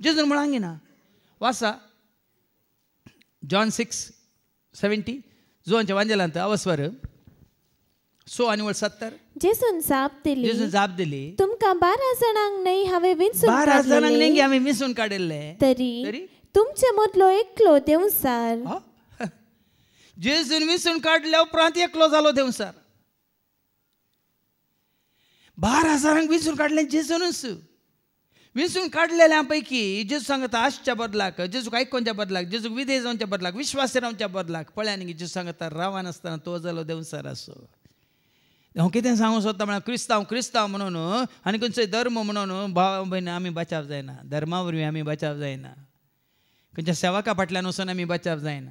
जेजून म्हणांगी ना वासा जॉन 6:70 जोनच्या वांजेलांत अवस्वर 6:70 जेजून जाप दिली तुमकां 12 जाणांक न्ही हांवें विंचून 12 जाणांक न्ही हांवें विंचून काडिल्ले तरी तुमचे मदलो एकलो देवसार. जेजून विंचून काडल्या उपरांत एकलो जालो देवसार. 12 जाणांक विंचून काडलें जेजूनच. विंचून काडलेल्या पैकी जेजू सांगता आशच्या बदलाक जेजूक आयकोवच्या बदलाक जेजूक विधेय जावच्या बदलाक विश्वास रावच्या बदलाक पळया न्ही जेजू सांगता रावा नासतना तो जालो देवसार असो. हांव कितें सांगूं सोदता म्हळ्यार क्रिस्तांव म्हणून आनी खंयचोय धर्म म्हणून भाव भयण आमी बचाव जायना. धर्मा वरवीं आमी बचाव जायना. खंयच्या सेवका फाटल्यान वचून आमी बचाव जायना.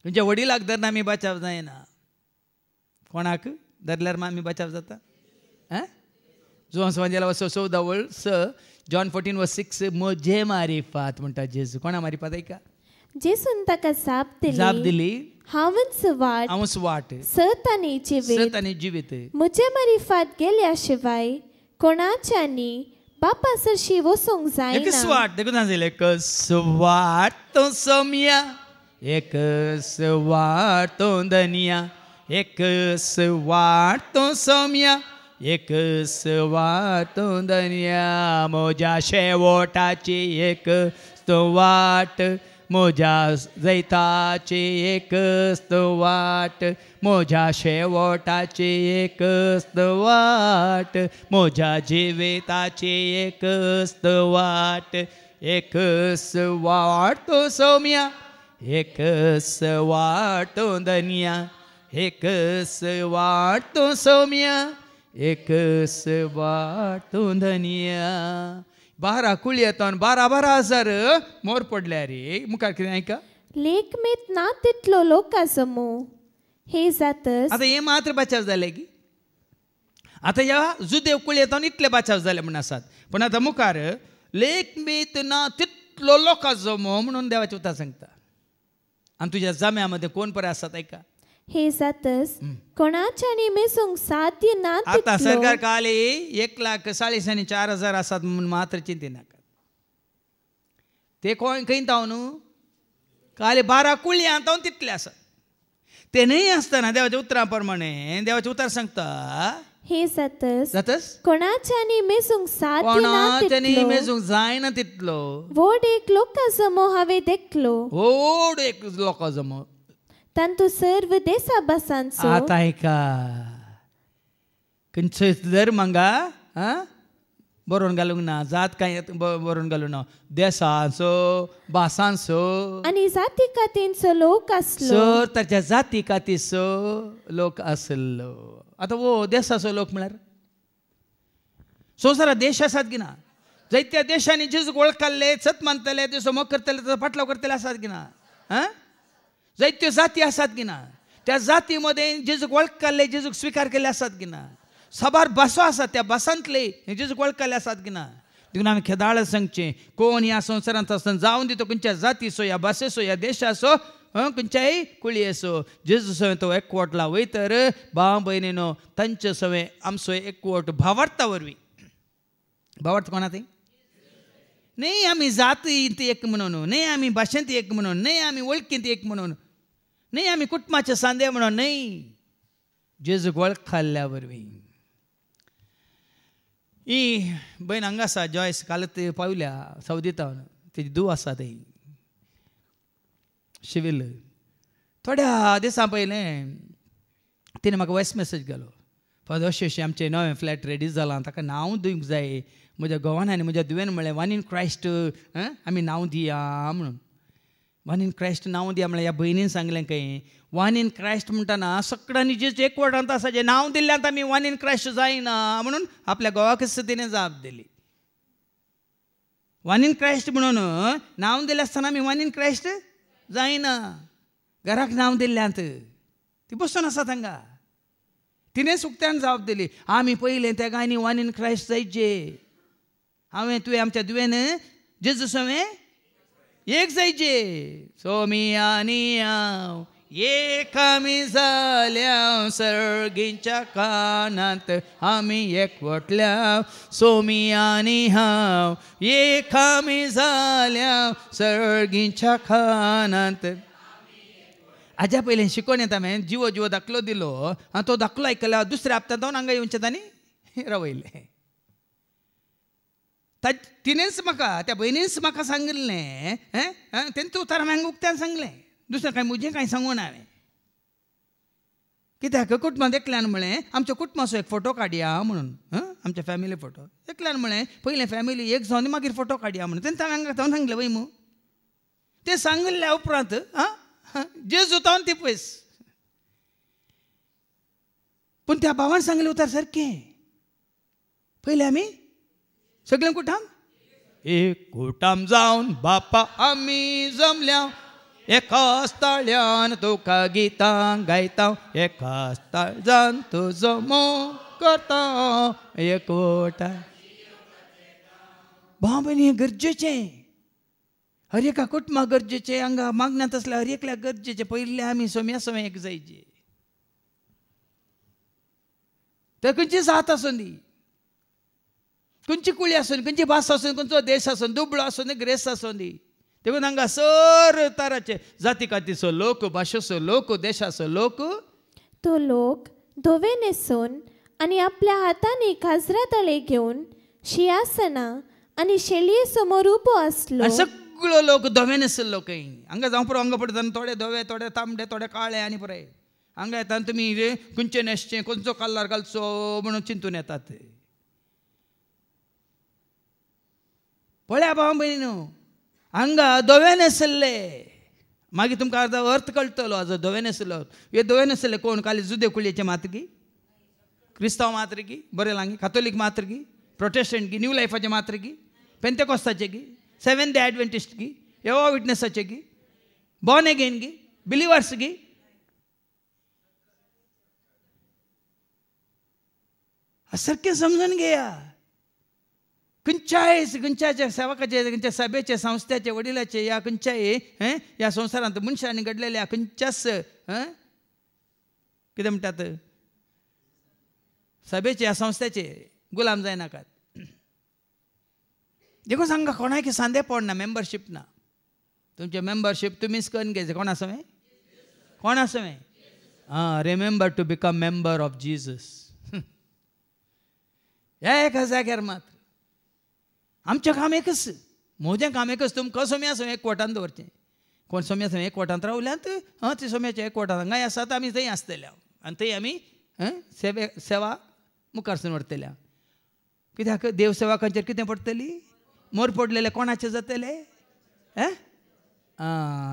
खंयच्या वडिलाक धरून आमी बचाव जायना. कोणाक धरल्यार आमी बचाव जाता. जोन्स वंजला 14:6 जॉन 14:6 म्हजे मारिफात म्हणटा जेजू. कोणा मारिफात ऐका जेजून ताका जाप दिली हांवच वाट सत आनी जिवीत. म्हजे मारिफात गेल्या शिवाय कोणाच्यानी बापा सरशी वचूंक जायना. एकच वाट देखून सांगले एकच वाट तो सोम्या एकच वाट तो धनिया एकच वाट तो सोम्या एकच वाट तो धनिया. म्हज्या शेवटाची एकच तो वाट म्हज्या जैताची एकच तो वाट म्हज्या शेवटाची एकच तो वाट म्हज्या जिविताची एकच तो वाट एकच वाट तो सौम्या एकच वाट तो धनिया एकच वाट तो सौम्या एकच वाट तो धनिया. 12 कुळी येता 12,000 मोर पडल्या रे. मुखार कितें ऐका लेख मेत ना तितलो लोका समूह हे जातच. आता हे मात्र बचाव जाले की आता ह्या जुदेव कुळी येता इतले बचाव जाले म्हण आसात. पण आता मुखार लेख मेत ना तितलो लोका समूह म्हणून देवाचे उतर सांगता. आणि तुझ्या जम्यामध्ये कोण परे आसात ऐका हे जातच कोणाच्यानी मेसूंक साध्य ना. आता सरकार काले 1,40,000 आसात म्हणून मात्र चिंतेनाका. ते कोण खंय ताव न्हू काले 12 कुळी तावन तितले आसात. ते न्हय आसतना देवाच्या उतरां प्रमाणे देवाचे उतर सांगता हे जातच कोणाच्यानी मेसूंक साध्य ना कोणाच्यानी मेसूंक जायना तितलो व्हड एक लोका समूह हांवें देखलो. व्हड एक लोका समूह तांतू सर्व देशा बसांचो. आता ऐका खंयचोय धर्मांगा बरोवन घालूंक ना. जात काय बरोवन घालूंक ना. देशांचो भासांचो आनी जाती कातींचो लोक आसलो. ताच्या जाती कातीचो लोक आसलो. आता वो देशाचो लोक म्हळ्यार संवसारात देश आसात की ना. जायत्या देशांनी जेजूक वळखले सत मानतले तेचो मोग करतले ताचो फाटलाव करतले आसात की ना. जायत्यो जाती आसात की ना. त्या जातीमध्ये जेजूक वळखले जेजूक स्वीकार केले आसात की ना. साबार भासो आसात त्या भासांतले जेजूक वळखले आसात की ना. देखून आमी खेदाळ सांगचे कोण ह्या संवसारांत आसतना जावन दितो खंयच्या जातीचो या भाशेचो या देशाचो खंयच्याय कुळी असो जेजू सवे तो एकवटला वयतर भाव भयणीनो तांचे सवे आमचो एकवट भावार्था वरवीं भावार्थ कोणा ती नाही आमी जातींत एक म्हणून नाही आमी भाशेंत एक म्हणून नाही आमी वळखींत एक म्हणून नाही आमी कुटुंबाचे सांदे म्हणून नाही जेजूक वळखल्या वरवीं ही बहीण हांगा आसा जॉयस कालत पावल्या सावदीतावन तेजी धूव आसा थंय शिवील थोड्या दिसां पयलें तिणें म्हाका वॉयस मेसेज केलो फादर अशें अशें आमचें नवें फ्लॅट रेडी जालां ताका नांव दिवंक जाय म्हज्या घोवान म्हज्या दुवेन म्हणलें वन इन क्रायस्ट आमी नांव दिया म्हणून वन इन क्रायस्ट नांव दिया म्हणल्यार ह्या भयणीन सांगलें खंय वन इन क्रायस्ट म्हणटाना सगळ्यांनी जे एकवटांत आसा जें नांव दिल्ल्यांत आमी वन इन क्रायस्ट जायना म्हणून आपल्या घोवाक तिणें जाप दिली वन इन क्रायस्ट म्हणून नांव दिलें आसतना आमी वन इन क्रायस्ट जायना घराक नांव दिल्ल्यांत ती बसून आसा हांगा तिणें सुकत्यान जाप दिली आमी पयलें त्या गायनी वन इन क्रायस्ट जायचे हांवें तुवें आमच्या दुवेन जेजू सवें एक जायचे सोमी आनी हांव एक आमी जाल्या सर्गींच्या कानांत आमी एकवटल्या सोमी आनी हांव एक आमी जाल्या सर्गींच्या कानांत हाज्या पयलें शिकोवन येता हांवें जिवो जिवो दाखलो दिलो आनी तो दाखलो आयकलो दुसऱ्या हप्त्यांत हांव हांगा येवचें तांणी रावयलें तिणेंच म्हाका त्या भयणीनच म्हाका सांगिल्लें तेंच उतर हांवें उक्त्यान सांगलें दुसरें कांय म्हजें कांय सांगून हांवें कित्याक कुटुंबांत एकल्यान म्हळें आमच्या कुटुंबाचो एक फोटो काडया म्हणून आमच्या फॅमिली फोटो एकल्यान म्हळें पयलें फॅमिली एक जावन मागीर फोटो काडया म्हणून तेंच हांवें हांगा सांगलें वय मू तें सांगिल्ल्या उपरांत जेजू तावन ती पयस पूण त्या भावान सांगलें उतर सारकें पयलें आमी सगळें कुटाम एक कुटाम जावन बापा आमी जमल्या एकाच ताळ्यान तुका गितां गायता एकाच ताळ्यान तुजो मोग करता एकवटा भाव भयणी हें गरजेचें हर एका कुटुंबाक गरजेचें हांगा मागण्यांत आसल्या हर एकल्याक गरजेचें पयलीं आमी सोम्या सोम्या एक जायचे ते खंयची जात आसूं दी खंयची कुळी आसूं खंयची भास आसूं खंयचो देश आसूं दुबळो आसूं ग्रेस आसूं दी देखून हांगा सर तराचे जाती कातीचो लोक भाशेचो लोक देशाचो लोक तो लोक धोवे न्हेसून आनी आपल्या हातांनी काजरा तळे घेवन शियासनां आनी शेळये समोर उबो आसलो सगळो लोक धवे न्हेसलो खंय हांगा जावं पुरो हांगा पडटा थोडे धवे थोडे तांबडे थोडे काळे आनी पुराय हांगा येता तुमी खंयचें न्हेसचें खंयचो कलर घालचो म्हणून चिंतून येतात पळया भाव भयणीनो हांगा धवे न्हेसले मागीर तुमकां अर्द अर्थ कळटलो हाजो धवे न्हेसलो हे धवे न्हेसले कोण खाली जुदे कुळयेचे मातगी क्रिस्तांव मात्रगी बरें लागी कातोलीक मात्रगी प्रोटेस्टंट गी न्यू लायफाचे मात्रगी पेंतेकोस्ताचे गी सेवेंथ डे एडवेंटिस्ट गी येहोवा विटनेसाचे गी बॉर्न अगेन गी बिलिवर्स गी सारकें समजून घेया खंयच्याय सेवकाचे खंयच्या सभेचे संस्थेचे वडिलाचे या खंयच्याय ह्या संवसारांत मनशांनी घडलेल्या खंयच्याच कितें म्हणटात सभेचे ह्या संस्थेचे गुलाम जायनाकात देखून सांगा कोणाक सांदे पडना मेंबरशीप ना तुमचे मेंबरशीप तुमीच करून घेवचें कोण आसवें कोण आसवें remember to become member of Jesus ह्या एका जाग्यार मात आमचें काम एकच म्हजें काम एकच तुमकां सोम्या सोम्या एकवटान दवरचें कोण सोम्या सोम्या एकवटांत रावल्यांत ती सोम्याच्या एकवटांत हांगा आसात आमी थंय आसतल्या आनी थंय आमी सेवा मुखारसून व्हरतल्या कित्याक देव सेवकांचेर कितें पडटली मोर पडलेले कोणाचे जातले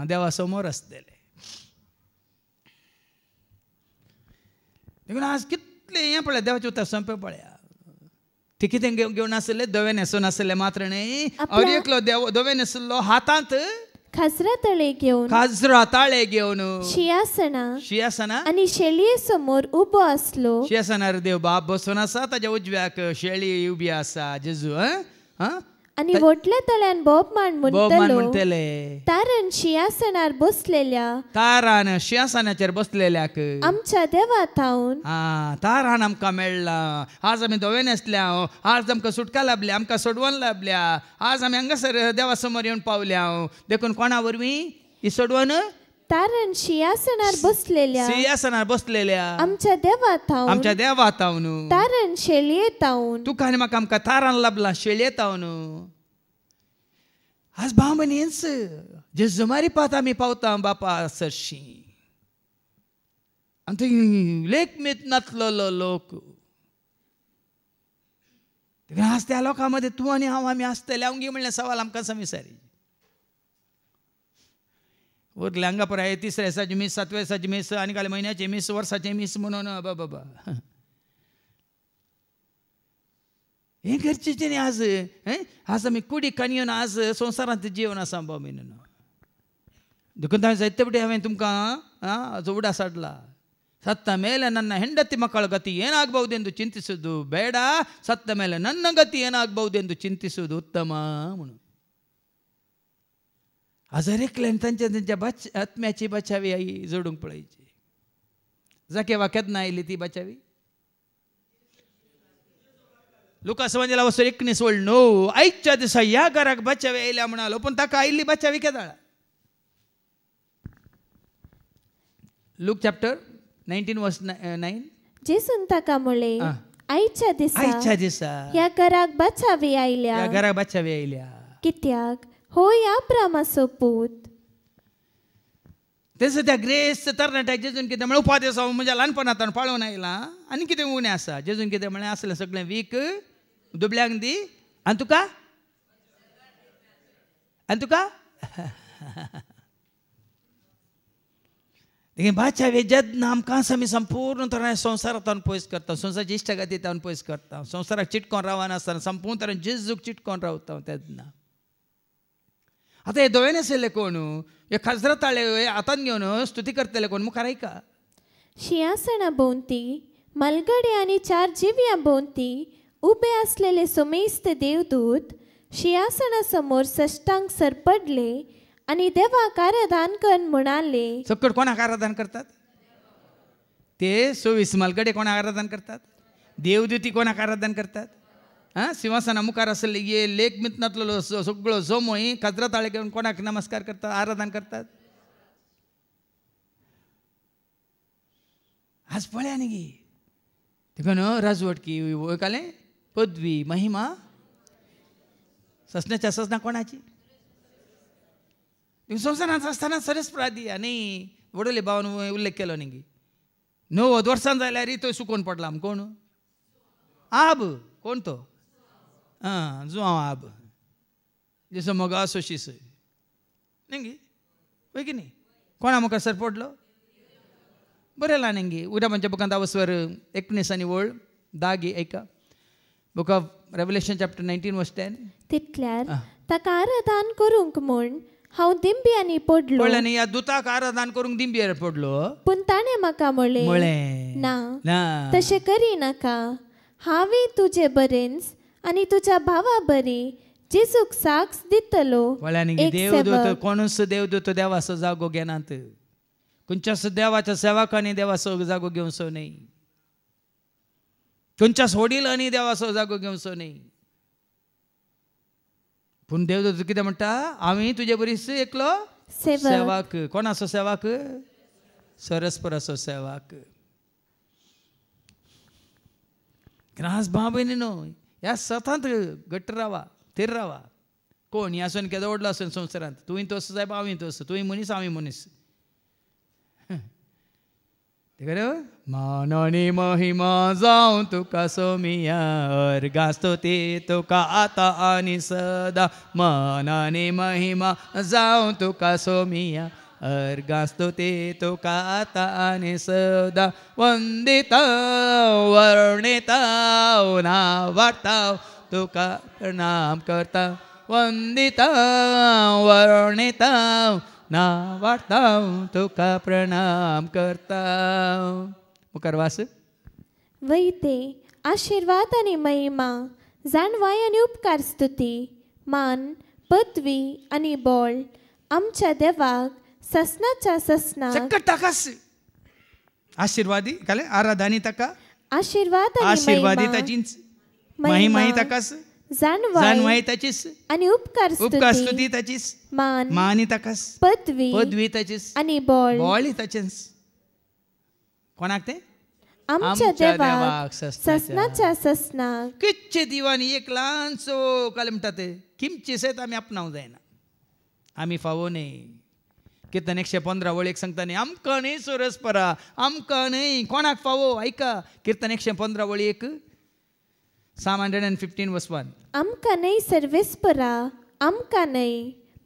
देवा समोर आसतले देखून आज कितलें हें पळय देवाचें उतर सोंपें पळया ती कितें घेवन आसले धवे न्हेसून आसले मात्र न्ही हर एकलो देव धवे न्हेसलो हातांत काजरा ताळे घेवन शियासनां आनी शेळये समोर उबो आसलो शियासनार देव बाप बसून आसा ताच्या उजव्याक शेळी उबी आसा जेजू आणि व्हडल्या तळ्यान बोबमाण बोबमान म्हणटलो म्हणटले तारण सिंहासनार बसलेल्या तारान सिंहासनाचेर बसलेल्याक आमच्या देवा थावन तारान आमकां मेळ्ळा. आज आमी धोवेन आसल्या, आज आमकां सुटका लाभल्या, आमकां सोडवण लाभल्या. आज आमी हांगासर देवा समोर येवन पावल्या. देखून कोणा वरवीं ही सोडवण तारण सिंहासनार बसलेल्या सिंहासनार बसलेल्या आमच्या देवा थावन आमच्या देवा तावन तारण शेळये थावन तुका आनी म्हाका आमकां तारान लाभला शेळये तावन. आज भामनींच जेजुमारी पात आमी पावता बापा सरशी. आनी थंय लेख मीत नाचलेलो लोक. आज त्या लोकां मदें तूं आनी हांव आमी आसतले हांव म्हणलें सवाल आमकां विचारी. उरले हांगा पळय तिसऱ्या दिसाची मीस, 7व्या दिसाची मीस, आनी काल म्हयन्याची मीस, वर्साची मीस म्हणून बाबा हें गरजेचें न्ही. आज आज आमी कुडी काणयोन आज संवसारांत जीवन आसा म्हणून देखून जायते फावटी हांवें तुमकां उडास हाडला. ಸತ್ತ ಮೇಲೆ ನನ್ನ ಹೆಂಡತಿ ಮಕ್ಕಳ ಗತಿ ಏನಾಗಬಹುದೆಂದು ಚಿಂತಿಸುವುದು ಬೇಡ, ಸತ್ತ ಮೇಲೆ ನನ್ನ ಗತಿ ಏನಾಗಬಹುದೆಂದು ಚಿಂತಿಸುವುದು ಉತ್ತಮ म्हणून. हजार एकल्यान त्यांच्या आत्म्याची बचावी आई जोडूंक पळयची. जाके वाक्यात ना आयली ती बचावी. लुकास म्हणजे वस्तू 19:9 आयच्या दिसा ह्या घराक बचावी आयल्या म्हणालो, पण ताका आयिल्ली बचावी केदाळ. लूक चॅप्टर 19:9 जेसून ताका म्हळे आयच्या दिसा ह्या घराक बचावी आयल्या. ह्या घराक बचावी आयल्या कित्याक होय अब्रामाचो पूत. तेच त्या ग्रेस तरणाट्याक जेजून कितें म्हळें उपादेश हांव म्हज्या ल्हानपणांतल्यान पाळून आयला आनी कितें उणें आसा. जेजून कितें म्हळें आसलें सगळें वीक दुबळ्यांक दी आनी तुका बाचावे जद्न आमकां आमी संपूर्ण तरेन संवसारांतल्यान पयस करता, संवसाराची इश्टगतींतल्यान पयस करता, संवसाराक चिटकोन रावनासतना संपूर्ण तरेन जेजूक चिटकोन रावता. तेन्ना आतां हे दोवेन आशिल्ले कोण हे खाजरा ताळे हातान घेवन स्तुती करतले कोण मुखार ऐका. सिंहासना भोवती मलगडे आनी 4 जिव्यां भोवती उबे आसलेले सोमेस्त देवदूत सिंहासना समोर सश्टांक सरपडले आनी देवाक आराधन करून म्हणाले. सकट कोणाक आराधन करतात? ते 24 मलगडे कोणाक आराधन करतात? देवदूती कोणाक आराधन करतात? सिंहासना मुखार आसले ये लेख मितनातलो सगळो जोमोय काजरा ताळे घेवन कोणाक नमस्कार करतात, आराधन करतात? आज पळया न्ही गी देखून राजवटकी वळखालें पदवी महिमा ससण्याच्या ससना कोणाची? संवसारांत आसतना सरस्प्रादी आनी वडोले भावान उल्लेख केलो न्ही. 90 वर्सां जाल्यार थंय सुकोवन पडला. कोण? आब. कोण तो? जुआंव आब जसो मोगा सोशीस न्ही वय की न्ही. कोणा मुखार सर पडलो? बरयला न्ही. उद्या म्हणजे बुकांत आवस्वर 19 आनी वळ 10 ऐका. Book of revelation chapter 19:10. तितल्यार ताका आराधन करूंक म्हूण हांव दिंब्यांनी पडलो. पळय न्ही ह्या दुताक आराधन करूंक दिंब्यार पडलो. पूण ताणें म्हाका म्हळें ना तशें करिनाका. हांवें तुजे बरेंच आनी तुज्या भावा बरी जेजूक साक्ष दितलो. पळय न्ही देवदूत कोणूच देवदूत देवाचो जागो घेनात. खंयच्याच देवाच्या सेवकांनी देवाचो जागो घेवचो न्ही. खंयच्याच वडिलांनी देवाचो जागो घेवचो न्ही. पूण देवदूत कितें म्हणटा? हांवें तुजे बरीच एकलो सेवक. कोणाचो सेवक? सरस्पराचो सेवक. आज बाबयनी न्हू ह्या सतांत घट्ट रावा, थीर रावा. कोण ही आसून केदो व्हडलो आसून संवसारांत तुवें तसो जाय हांवें तसो, तुवें मनीस हांवें मनीस. मान आनी महिमा जावं तुका सोमिया अर्गास्तो ते तुका आतां आनी सदा. मान आनी महिमा जावं तुका सोमिया अर्गास्तो ते तुका आतां आनी सदा. वंदितां वर्णितां नावाडटां तुका प्रणाम करता. वंदितां वर्णितां नावाडटां तुका प्रणाम करता. मुखार वास. वैते आशिर्वाद आनी महिमा जाणवाय आनी उपकार स्तुती मान पदवी आनी बोळ आमच्या देवाक ससनाच्या ससनाक सकट ताकास आशीर्वादी काले आराधनी ताका आशीर्वाद आशीर्वादी ताचीच महिमाही ताकास जाणवाई ताचीच आनी उपकार उपकार स्तुती ताचीच मान मानी ताकास पदवी पदवी ताचीच आनी बोळ बोळी ताचीच कोणाक ते आमच्या देवाक ससनाच्या ससनाक कितचे दिवानी एक ल्हानसो काले म्हणटा ते किमचे सयत आमी आपणावंक जायना आमी फावो न्ही कितन 115 वळेक सांगता न्ही आमकां न्ही सोरसपरा आमकां न्ही कोणाक फावो आयका कीर्तन 115 वळेक Psalm 115 verse 1 आमकां न्ही सर्वेस्परा आमकां न्ही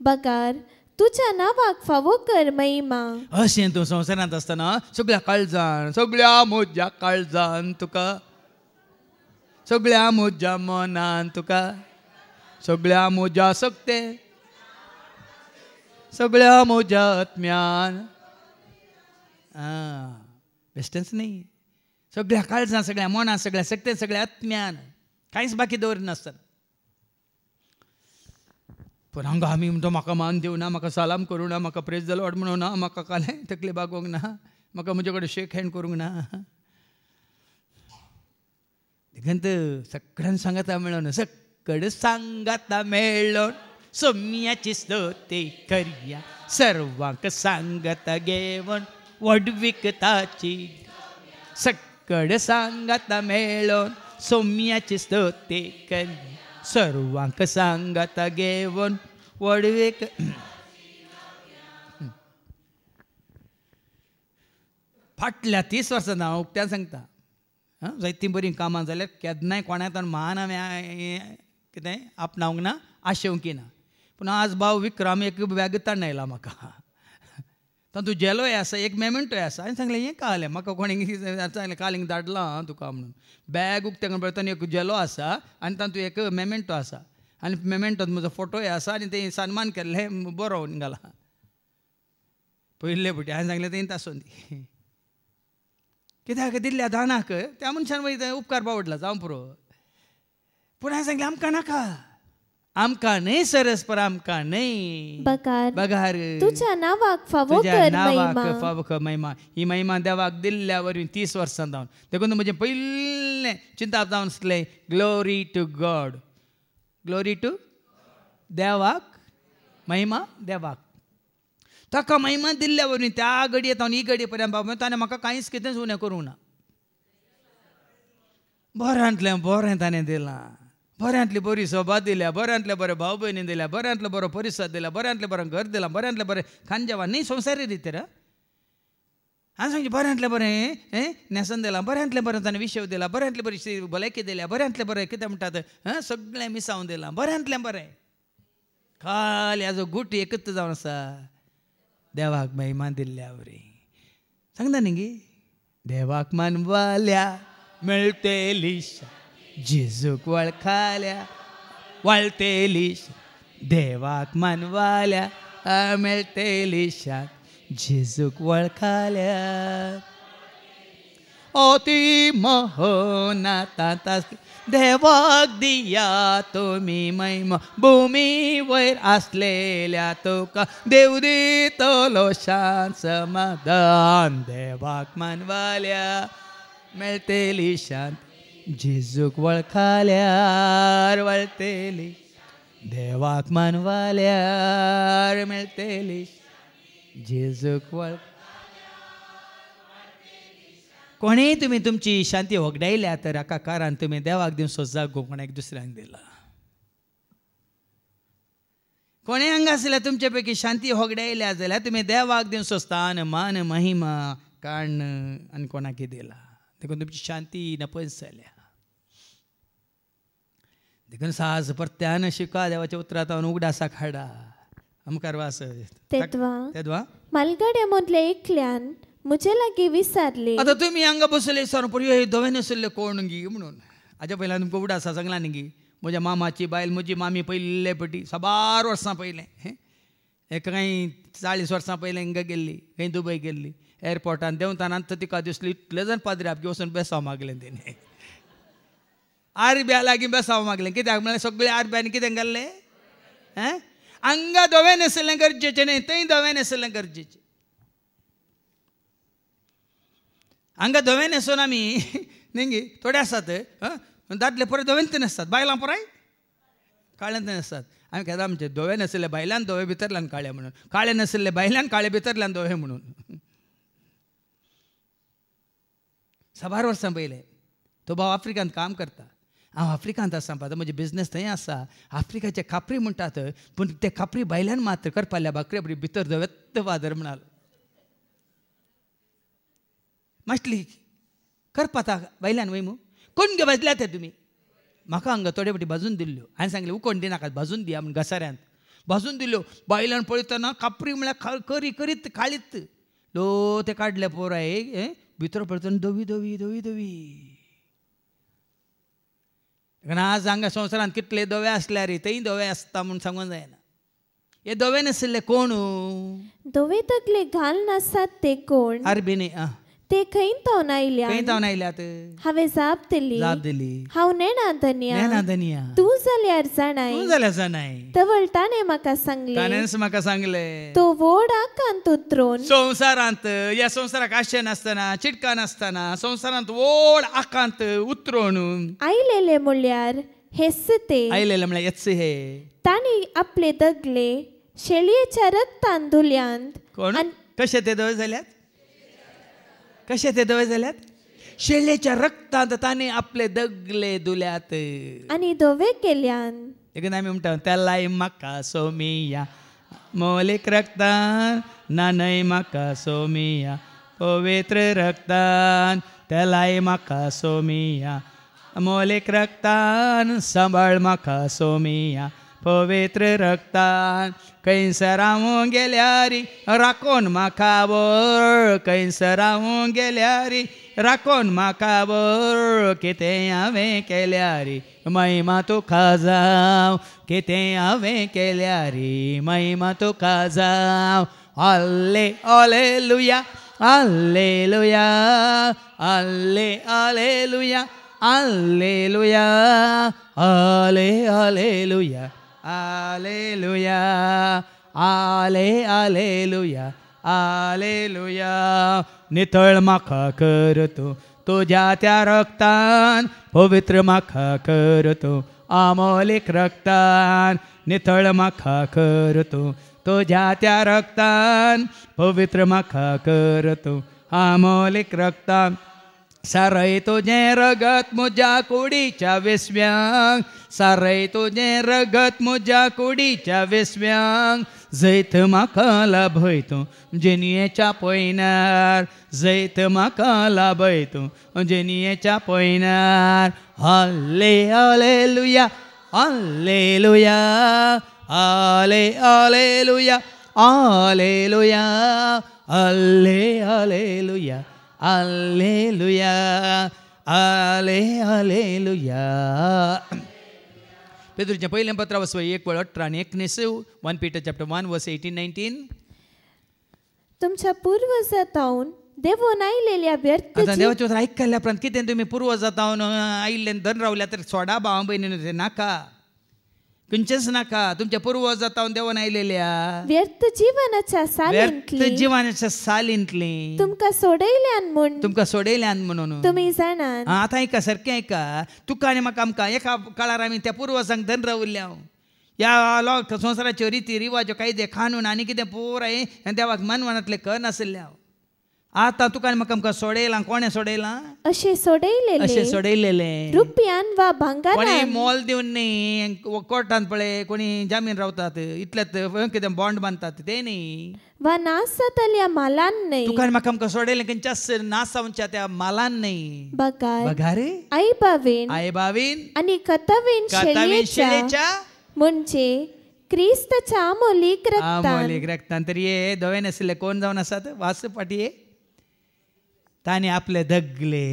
बगार तुज्या नावाक फावो कर महिमा अशें तूं संवसारांत आसतना सगळ्या काळजान सगळ्या म्हज्या काळजान तुका सगळ्या म्हज्या मनान तुका सगळ्या म्हज्या सक्ते सगळ्या म्हज्या आत्म्यान बेस्टन्स न्ही सगळ्या काळजान सगळ्या मनान सगळ्या सक्तेन सगळ्या आत्म्यान कांयच बाकी दवरिनासतना पूण हांगा आमी म्हणटा म्हाका मान दिवना म्हाका सलाम करूं ना म्हाका प्रेज द लॉर्ड म्हणूं ना म्हाका काले तकले बागोवंक ना म्हाका म्हजे कडेन शेक हँड करूंक ना देखंत सगळ्यांक सांगाता मेळोन सक्कड सांगाता मेळोन सोम्याची स्तुती करया सर्वांक सांगाता घेवन वडवीक ताची सक्कड सांगाता मेळोन सोम्याची स्तुती करया सर्वांक सांगाता घेवन वडवीक फाटल्या 30 वर्सां हांव उक्त्यान सांगता जायतीं बरीं कामां जाल्यार केन्नाय कोणाक मान हांवें कितें आपणावंक ना आशेवंकी ना पूण आज भाव विक्रम एक बॅगतान आयला म्हाका तातूंत जेलोय आसा एक मेमेंटोय आसा हांवें सांगलें हें कळलें म्हाका कोणी सांगलें कालिंग धाडलां तुका म्हणून बॅग उक्त्या पळयतना एक जेलो आसा आनी तातूंत एक मेमेंटो आसा आनी मेमेंटोत म्हजो फोटोय आसा आनी तें सन्मान केल्लें बरो घाला पयले फावटी हांवें सांगलें तें तासून दी कित्याक दिल्ल्या दानाक त्या मनशान वयता उपकार बावडला जावं पुरो पूण हांवें सांगलें आमकां नाका आमकां न्ही सरस्पर आमकां न्ही बगार तुज्या नावाक फावो तुज्या कर नावाक महिमा फावो कर महिमा ही महिमा देवाक दिल्ल्या वरवीं 30 वर्सां जावन देखून म्हजें पयलें चिंता जावन आसलें glory to God glory to देवाक महिमा देवाक ताका महिमा दिल्ल्या वरवीं त्या घडयेंत हांव ही घडये पर्यंत बाबा ताणें म्हाका कांयच कितेंच उणें करूंक ना बऱ्यांतलें बरें ताणें दिलां बऱ्यांतली बरी सभा दिल्या बऱ्यांतले बरे भाव भयणी दिल्या बऱ्यांतलो बरो परिसर दिला बऱ्यांतलें बरें घर दिलां बऱ्यांतलें बरें खानजेवान न्ही संवसारी रितीर हांवें सांगचें बऱ्यांतलें बरें नेसन दिलां बऱ्यांतलें बरें ताणें विशव दिला बऱ्यांतली बरी भलायकी दिल्या बऱ्यांतलें बरें कितें म्हणटात सगळें मिसावन दिलां बऱ्यांतलें बरें खाली हाजो गूट एकच जावन आसा देवाक महिमा दिल्ल्या वरी सांगता न्ही गे देवाक मानवाल्या मेळटेली जेजूक वळखाल्या वळटेली देवाक मानवाल्या मेळटेली शांत जेजूक वळखाल्या अति मोहनात देवाक दिया तुमी महिमा भुमी वयर आसलेल्या तुका देव दितलो शांत समाधान देवाक मानवाल्या मेळटेली शांत जेजूक वळखाल्यार वळटेली देवाक मानवाल्यार मेळटेली जेजूक वळ कोणेय तुमी तुमची शांती होगडायल्या तर हाका कारण तुमी देवाक दिवन सोजागो कोणाक दुसऱ्यांक दिला कोणेय हांगा आसल्यार तुमचे पैकी शांती होगडायल्या जाल्यार तुमी देवाक दिवन सोजतान मान महिमा कारण आनी कोणाकय दिला देखून तुमची शांती नपयस जाल्या देखून साज परत्यान शिका देवाच्या उतरांत उगडासाक हाडा आमकां वास तेदवा मालगडे मदले एकल्यान म्हजे लागीं विचारले आतां तुमी हांगा बसले सर हे धवे नाशिल्ले कोण गी म्हणून हाज्या पयल्यान तुमकां उगडासा सांगला न्ही गी म्हज्या मामाची बायल म्हजी मामी पयले पटी 12 वर्सां पयलें एक काही 40 वर्सां पयलें हिंगा गेल्ली खंय दुबय गेल्ली एअरपोर्टान देंवताना तिका दिसली इतले जाण पाद्र्याप वचून बेसांव मागलें तेणें आरब्या लागीं बेसांव मागलें कित्याक म्हळ्यार सगळे आरब्यानी कितें घाल्लें हांगा धवे न्हेसलें गरजेचें न्ही, थंय धवें न्हेसलें गरजेचें. हांगा धवें न्हेसून आमी न्ही थोडे आसात दादले पळय धवेंत न्हेसतात, बायलां पळय काळ्यांत न्हेसतात. हांवें केदां म्हणजे धवे न्हेसले बायलांन धवे भितरल्यान काळे म्हणून, काळे न्हेसले बायलांन काळे भितरल्यान धवे म्हणून. 6 वर्सां पयले तो भाव आफ्रिकांत काम करता. हांव आफ्रिकांत आसा पावता, म्हजे बिझनेस थंय आसा. आफ्रिकाचे खापरी म्हणटात, पूण ते खापरी बायलांन मात्र करपाल्या भाकरे बरी भितर धवेत्त वादर म्हणालो. मातली करपाता बायलान वयमू कोण गे भाजल्या ते तुमी, म्हाका हांगा थोडे फाटी भाजून दिल्ल्यो. हांवें सांगलें उकोण दिनाकात, भाजून दिया म्हण घसाऱ्यांत भाजून दिल्ल्यो. बायलान पळयतना खापरी म्हळ्यार करी करीत काळीत लो ते काडले पोराय भितर पळयतना धवी धवी धवी धवी. आज हांगा संवसारांत कितले धवे आसल्यार थंय धवे आसता म्हूण सांगूंक जायना. हे धवे नाशिल्ले कोण? धवे तकले घाल नासात ते कोण? अरबिनी ते खंय थावन आयल्यात. हांवें जाप दिली, हांव नेणा धन्या, तूं जाल्यार जाणाय. तवळ ताणें म्हाका सांगलें, तो व्हड आकांत उतरून संवसारांत ह्या संवसाराक आशे नासतना चिटका नासतना संवसारांत व्हड आकांत उतरून आयलेले म्हळ्यार हेस्ते. आयलेले म्हळ्यार येत्से हे. तांणी आपले दगले शेळयेच्या रक्तान धुल्यांत. कोण? कशे ते धवे जाल्यात? कशे ते धवे जाल्यात? शेळयेच्या रक्तांत तांणी आपले दगले धुल्यात आनी धवे केल्यान. देखून आमी म्हणटा तेलाय म्हाका सोमिया मोलीक रक्तान, नानय म्हाका सोमिया पवित्र रक्तान. तेलाय म्हाका सोमिया मोलीक रक्तान, सांबाळ म्हाका सोमिया पवित्र रक्तान. खंयसर हांव गेल्यारी राखोन म्हाका वर, खंयसर हांव गेल्यारी राखोन म्हाका वर. कितें हांवें केल्यारी महिमा तुका जावं, कितें हांवें केल्यारी महिमा तुका जावं. हल्ले हालेलुया हालेलुया हल्ले हालेलुया हालेलुया हाले हालेलुया हालेलुया हाले हालेलुया हालेलुया. नितळ म्हाका कर तूं तुज्या त्या रक्तान, पवित्र म्हाका कर तूं अमोलीक रक्तान. नितळ म्हाका कर तूं तुज्या त्या रक्तान, पवित्र म्हाका कर तूं अमोलीक रक्तान. सारय तुजें रगत म्हज्या कुडीच्या वेसव्यांक, सारय तुजें रगत म्हज्या कुडीच्या वेसव्यांक. जैत म्हाका लाभय तूं जेनियेच्या पयनार, जैत म्हाका लाभय तूं जेनियेच्या पयनार. हल्ले हालेलुया हालेलुया हाले हालेलुया हालेलुया हल्ले हालेलुया हालेलुया हाले हालेलुया. पेद्रूचें पयलें पत्र 1:18 आनी 19 1 Peter chapter 1 verse 18-19. तुमच्या पूर्वजांतावन देवून आयलेल्या व्यर्थ देवाचे उतर आयकल्या उपरांत कितें तुमी पूर्वजांतावन आयिल्ले धन रावल्या तर सोडा भाव भयणीन नाका, खंयचेच नाका. तुमच्या पूर्वजांतावन देवान आयलेल्या व्यर्थ जीवनाच्या सालींतली तुमकां सोडयल्यान म्हणून तुमी जाणात. आतां ऐका सारकें ऐका. तुका आनी म्हाका आमकां एका काळार आमी त्या पूर्वजांक धन रावल्ल्या. ह्या लोक संवसाराच्यो रिती रिवाज्यो कायदे कानून आनी कितें पुराय देवाक मनमनांतले कळनाशिल्ल्या. आतां तुका आनी म्हाका आमकां सोडयलां. कोणें सोडयलां? अशें सोडयलेलें रुपयान वा भांगारान, कोणी मोल दिवन न्ही. कोर्टांत पळय कोणी जामीन रावतात इतलेंच कितें बॉन्ड बांदतात ते न्ही, वा नास जातल्या मालान न्ही. तुका आनी म्हाका आमकां सोडयलें खंयच्याच नासावच्या त्या मालान न्ही. बगार आई बावीन आनी कतावीन शेळयेच्या म्हणजे क्रिस्ताच्या अमोलीक रक्तान. तरी हे धवे नाशिल्ले कोण जावन आसात? वास पाटी तांणी आपले दगले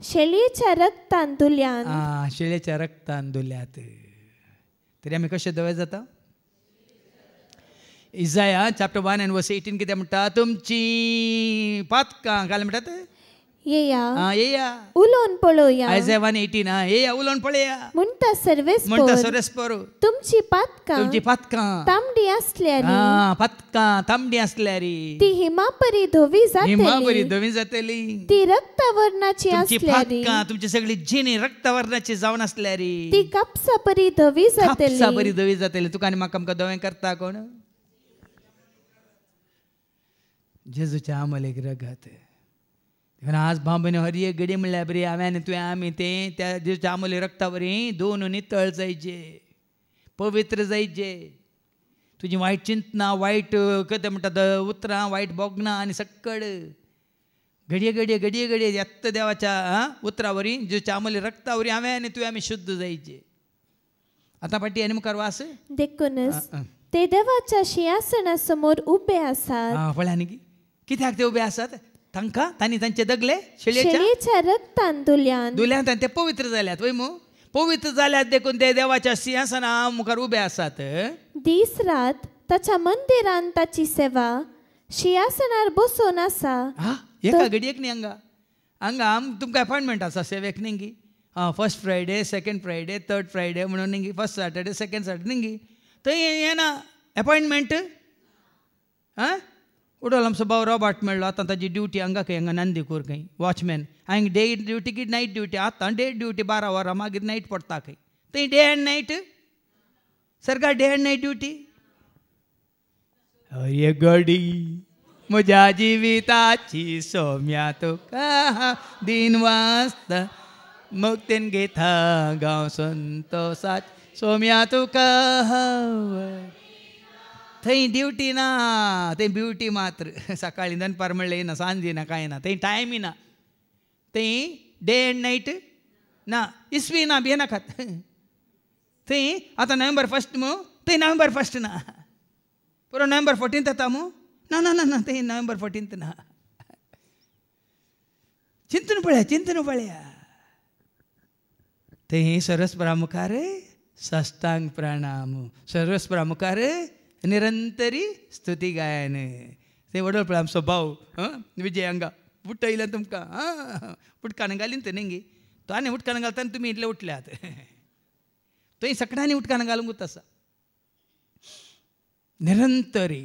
शेळयेच्या रक्तान धुल्यात. शेळयेच्या रक्तान धुल्यात. तरी आमी कशे धवे जाता? इसाया chapter 1 and verse 18 कितें म्हणटा? तुमची पातकां घाल म्हणटात. येया उलोवन पळोवया. आयझाया 1:18 येया उलोवन पळोवया म्हणटा सर्वेस्पर तुमची पातकां तांबडी आसल्यारी ती हिमापरी धवी जातली. ती रक्तवर्णाची आसल्यारी तुमची सगळी जिणी रक्तवर्णाची जावन आसल्यारी ती कापसापरी धवी जातली. तुका आनी म्हाका आमकां धवें करता कोण? जेजूच्या आमलेक रगत. आज बांबने हर एक गडी म्हणल्यार बरी हांवें तुवें आमी तें त्या जेजूच्या आमले रक्तावरी दोन नितळ जायचे, पवित्र जायचे. तुजी वायट चिंतना, वायट कितें म्हणटात उतरां, वायट बोगणां आनी सक्कड घडये घडये घडये घडये येत्त देवाच्या उतरावरी जेजूच्या आमले रक्तावरी हांवें आनी तुवें आमी शुद्ध जायचे. आतां फाटी आनी मुखार वास देखूनच ते देवाच्या सिंहासना समोर उबे आसात. पळय न्ही कित्याक ते उबे आसात? तांकां तांणी तांचे दगले शेळयेच्या रक्तान धुल्यांत ते पवित्र जाल्यात. वय मू पवित्र जाल्यात देखून ते देवाच्या सिंहासना मुखार उबे आसात. दीस रात ताच्या मंदिरांत ताची सेवा सिंहासनार बसून आसा. एका घडयेक न्ही हांगा तुमकां अपॉयंटमेंट आसा सेवेक न्ही. First Friday, second Friday, third Friday म्हणून न्ही. फर्स्ट सॅटर्डे, सेकंड सॅटर्डे न्ही. थंय येना अपॉयंटमेंट. उडोल आमचो भाव रॉबर्ट मेळ्ळो. आतां ताजी ड्युटी हांगा नंदीकूर खंय वॉचमॅन. हांगा डे ड्युटी की नायट ड्युटी. आतां डे ड्युटी 12 वरां मागीर नायट पडटा खंय. थंय डे एंड नायट सरकार डे एंड नायट ड्युटी. हय घडी म्हज्या जिविताची सोम्या तुका दिन वाजता मुक्तीन घेता गांव संतोषाची सोम्या तुका. थंय ड्युटी ना, थंय ब्युटी मात्र. सकाळी दनपार म्हणलें ना, सांजे ना, कांय ना. थंय टायम ना. थंय डे एंड नायट ना, इसवी ना, भिये नाकात. थंय आतां नोव्हेंबर 1 मू, थंय नोव्हेंबर 1 ना. पुरो नोव्हेंबर 14 येता मू. ना ना ना ना थंय नोव्हेंबर 14 ना. चिंतून पळया. थंय सरस्वरा मुखार साष्टांग प्रणाम, सरस्वरा मुखार निरंतरी स्तुती गायन. ते वडोळ पळय आमचो भाव विजय हांगा उठयलें तुमकां. उदकान घालीन तें न्ही. तो आनी उदकान घालता आनी तुमी इतले उठल्यात. थंय सकाळीं उदकान घालूंकूच आसा निरंतरी.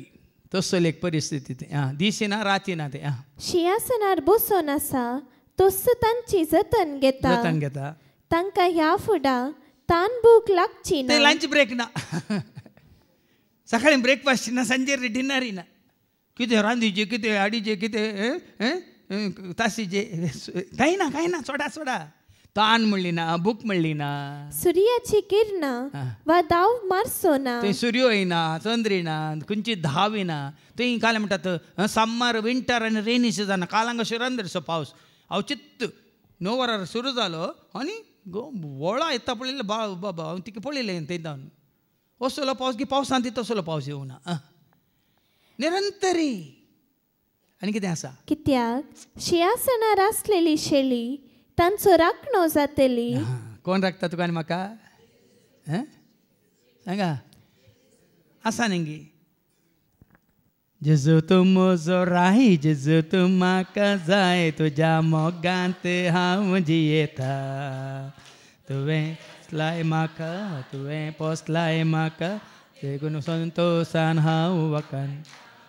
तसली एक परिस्थिती ते दिशी ना राती ना. ते सिंहासनार बसून आसा तस तांची जतन घेता. तांकां ह्या फुडा तान भूक लागची ना. लंच ब्रेक ना. सकाळी ब्रेकफास्ट ना, सांजे डिनर ना. कितें रांदीचे, कितें हाडीचे, कितें तासीचे, कांय ना. सोडा तान म्हणली ना, भूक म्हणली ना. सूर्याची किरणां वा दाव मारसो ना. थंय सूर्यो येना, चंद्र येना, खंयची धाव येना. थंय काल म्हणटात समर, विंटर आनी रेनी सिजन. काल हांगा शिरंदरचो पावस हांव चित्त 9 वरां सुरू जालो आनी वळा येता पळयलें. बाबा हांव तिका पळयलें थंय जावन. असलो पावस की पावसान ती तसलो पावस येवना. निरंतरी. आनी कितें आसा? कित्याक सिंहासनार आसलेली शेळी तांचो राखणो जातली. कोण राखता तुका आनी म्हाका? सांगा आसा न्ही. जेजू तूं म्हजो राही, जेजू तूं म्हाका जाय. तुज्या मोगांत हांव जियेता. तुवें पोसलाय म्हाका, तुवें पोसलाय म्हाका. देखून संतोशान हांव वकान.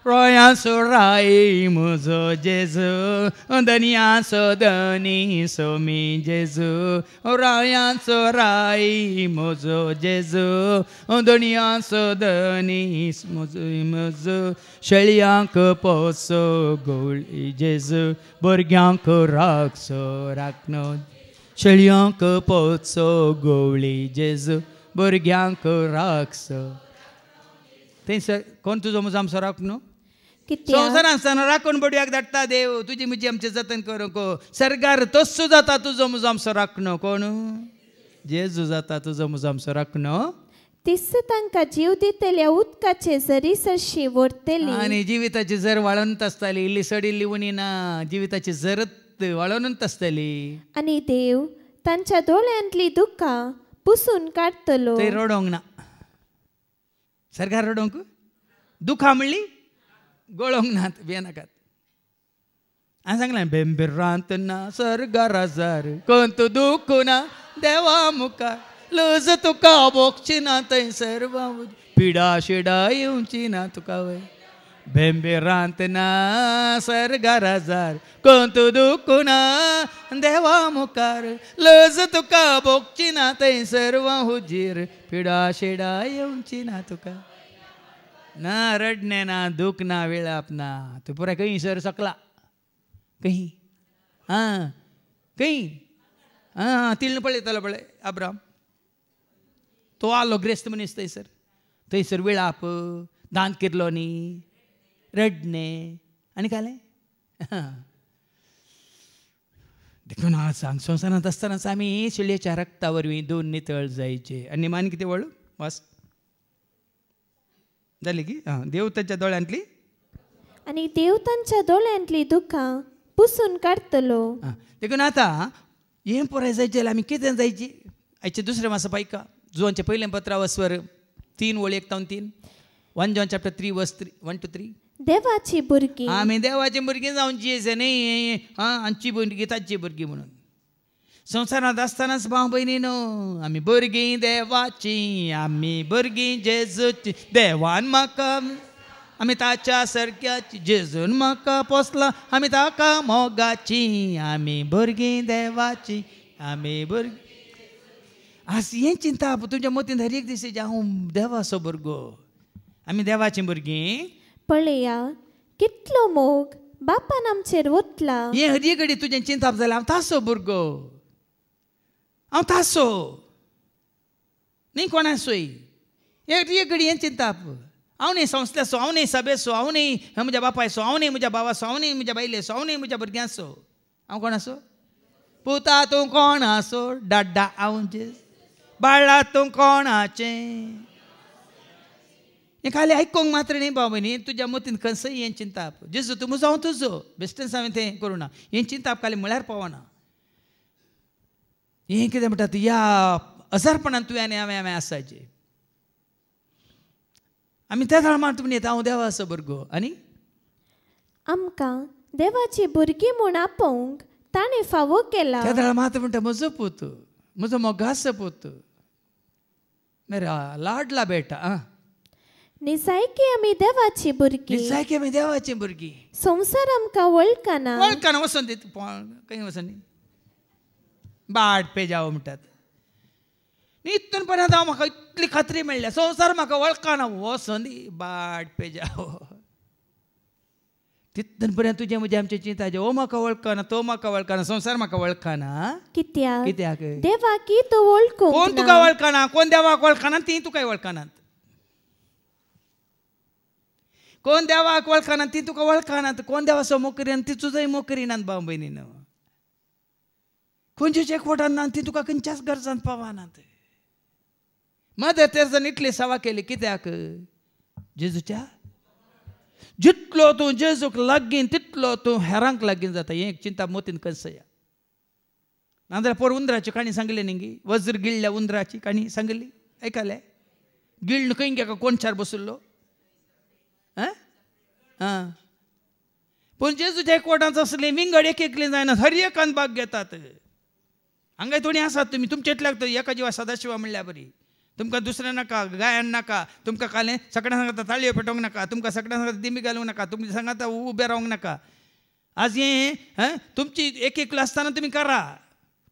रोयांचो राई म्हजो जेजू, दनयाचो धनी सोमी जेजू. रोयांचो राई म्हजो जेजू, दनयाचो धनी म्हजो. शेळयांक पोसो गवळी जेजू, भुरग्यांक राखणो. शेळयांक पोसो गवळी जेजू, भुरग्यांक राखसो. थंय कोण तुजो म्हजो आमचो राखणो? संवसारांत आसतना राखून बडयाक धाडटा देव. तुजी म्हजी आमचें जतन करूंक. सरकार तस्सो जाता तुजो म्हजो आमचो राखणो. कोण? जेजू जाता तुजो म्हजो आमचो राखणो. तिस तांकां जीव दितल्या उदकाचे झरी सरशी व्हरतली. आनी जिविताची झर वाळोवनूच आसताली. इल्ली सड इल्ली उणी ना. जिविताची झरत वाळोवनूच आसतली. आनी देव तांच्या दोळ्यांतली दुखां पुसून काडतलो. थंय रडोंक ना. सरकार रडोंक दुखां म्हणली गळोंक नात, भियेनाकात. हांवें सांगलें बेंबीर रांतना सर्गाराजार कोंत दुखुना देवा मुखार लज तुका भोगची ना थंयसर पिडा शिडा येवची ना तुका वय बेंबीर रांतना सर्गाराजार कोंत दुखुना देवा मुखार लज तुका भोगची ना थंयसर हुजीर पिडा शिडा येवची ना तुका ना रडणे ना दुख ना विलाप ना तू पुरा खंय सर सकला कहीं कहीं तिळन पळयतालो पळय अब्राम तो आलो ग्रेस्त मनीस थंयसर विळाप दांत किरलो न्ही रडणे आनी कालें देखून हांव सांग संवसारांत आसतनाच आमी शिळयेच्या रक्ता वरवीं धुवन नितळ जायचे आनी निमाण कितें वळू वास जाली की देव ताच्या दोळ्यांतली आनी देव तांच्या दोळ्यांतली दुखां पुसून काडतलो देखून आतां हें पुराय जायचें जाल्यार आमी कितें जायची आयचे दुसरें मासा पायका जुवांचें पयलें पत्रा वस्वर 3 वळी 1 ते 3 1 John chapter 3 verse 1 to 3 देवाची भुरगीं आमी देवाची भुरगीं जावची न्ही आमची भुरगीं ताची भुरगीं म्हणून संवसारांत आसतनाच भाव भयणीनो आमी भुरगीं देवाची आमी भुरगीं जेजूची देवान म्हाका आमी ताच्या सारक्याची जेजून म्हाका पोसला आमी ताका मोगाची आमी भुरगीं देवाची आमी भुरगीं आज हें चिंता तुज्या मतीन हर एक दिसा हांव देवाचो भुरगो आमी देवाची भुरगीं पळया कितलो मोग बापान आमचेर ओतला हें हर एक घडी तुजें चिंताप जाल्यार हांव ताचो भुरगो हांव ताचो न्ही कोणाचोय हर एक घडी हें चिंताप हांव न्ही संस्थेचो हांव न्ही सभेचो हांव न्ही म्हज्या बापायचो हांव न्ही म्हज्या भावाचो हांव न्ही म्हज्या बायलेचो हांव न्ही म्हज्या भुरग्यांचो हांव कोणाचो पुता तूं कोणाचो डाड्डा हांव बाळा तूं कोणाचें हें खाली आयकोंक मात्र न्ही भाव भयणी तुज्या मतीन खंयसय हें चिंताप जेजू तूं म्हजो हांव तुजो बेश्टेच हांवें तें करूं ना हें चिंताप खाली म्हळ्यार पावना हें कितें म्हणटात ह्या अजारपणान तुवें आनी हांवें आसाचें आमी त्या झाड मात तुमी हांव देवाचो भुरगो आनी आमकां देवाची भुरगीं म्हूण आपोवंक ताणें फावो केला त्या झाड मात म्हणटा म्हजो पूत म्हजो मोगाचो पूत मेरा लाडला बेटा निजायकी आमी देवाची भुरगीं निजायकी आमी देवाची भुरगीं संवसार आमकां वळखना वचून दी खंय वचून दी बाट पेजावो म्हणटात न्ही इतून पर्यंत हांव म्हाका इतली खात्री मेळ्ळ्या संवसार म्हाका वळखना वचून दी बाट पेजावो तितून पर्यंत तुजें म्हजें आमचें चिंताचें ओ म्हाका वळखना तो म्हाका वळखना संवसार म्हाका वळखना कित्याक देवाक तो वळखूंक कोण तुका वळखना कोण देवाक वळखना ती तुका वळखनात कोण देवाक वळखना ती तुका वळखनात कोण देवाचो मोकरी आनी ती तुजोय मोकरी नात भाव भयणीन खंयच्याच एकवटान ना ती तुका खंयच्याच गरजांत पावनात मदर तेरेसान इतली सेवा केली कित्याक जेजूच्या जितलो तूं जेजूक लागीं तितलो तूं हेरांक लागीं जाता हें चिंता मतीन कसया नाजाल्यार पोर उंदराची काणी सांगली न्ही वज्र गिळ्ळ्या उंदराची काणी सांगली आयकले गिळ्ळ खंय गेका कोणशार बसुल्लो पूण जेजूच्या एकवटांत असले विंगड एक एकले जायना हर एकान भाग घेतात हांगाय थोडी आसात तुमी तुमचेतल्याक एका जिवा सदाशिवा म्हणल्यार बरी तुमकां दुसरें नाका गायन नाका तुमकां कालें सगळ्यां सांगता ताळयो पेटोवंक नाका तुमकां सगळ्यां सांगता दिमी घालूंक नाका तुमच्या सांगता उबें रावंक नाका आज हें तुमची एक एकलो आसतना तुमी करा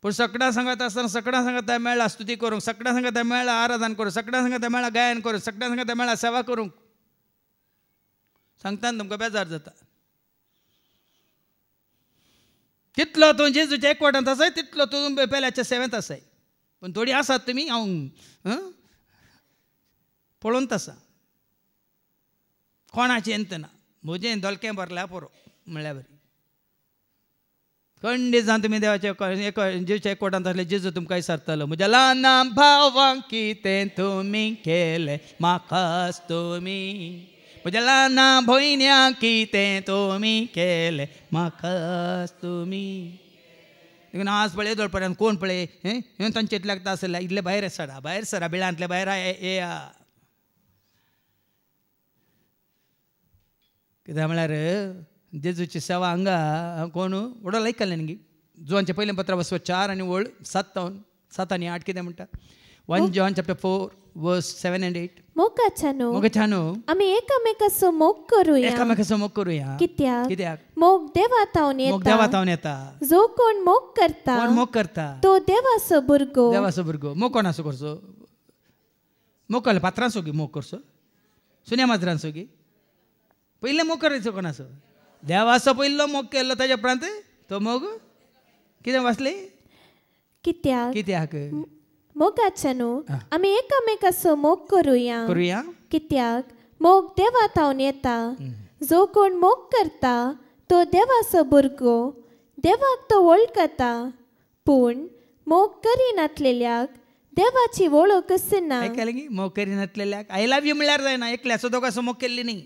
पूण सगळ्यां सांगता आसतना सगळ्यां सांगता मेळ्ळा स्तुती करूंक सगळ्यां सांगता मेळ्ळा आराधन करूंक सगळ्यां सांगता मेळ्ळा गायन करूंक सगळ्यां सांगता मेळ्ळा सेवा करूंक सांगतना तुमकां बेजार जाता तितलो तूं जेजूच्या एकवटांत आसाय तितलो तूं पेल्याच्या सेवेंत आसाय पूण थोडी आसात तुमी हांव पळोवंत आसा कोणाचें अंत ना म्हजें दोलकें भरल्या पुरो म्हणल्यार बरी खंडीत जावन तुमी देवाच्या जेजूच्या एकवटांत आसले जेजू तुमकां विसरतलो म्हज्या ल्हान भावांक कितें तुमी केलें म्हाकाच तुमी म्हज्या ल्हान भयण्यांक कितें तुमी केलें म्हाकाच तुमी देखून आज पळय दोळपर्यंत कोण पळय हें तांचेत लागता आसलें इतले भायर सरा बिळांतले भायर येया कित्याक म्हळ्यार जेजूची सेवा हांगा कोण वडो आयकलें न्ही जोनचें पयलें पत्र वचो 4 आनी वळ 7 आनी 8 कितें म्हणटा 1 John chapter 4 verse 7 and 8 मोगाच्यानो आमी एकामेकाचो मोग करूया कित्याक मोग देवातावन येता जो कोण मोग करता तो देवाचो भुरगो मोग कोणाचो करचो मोग केलो पात्रांचो गी मोग करचो सुन्या माजरांचो गी पयलें मोग करायचो कोणाचो देवाचो पयलो मोग केल्लो ताच्या उपरांत तो मोग कितें वाचले कित्याक मोगाच्यानो आमी एकामेकाचो मोग करूया कित्याक मोग देवातावन येता जो कोण मोग करता तो देवाचो भुरगो देवाक तो वळखता पूण मोग करिनासलेल्याक देवाची वळख आसना आयकलें मोग करिनासलेल्याक आय लव यू म्हळ्यार जायना एकल्याचो दोगांचो मोग केल्ली न्ही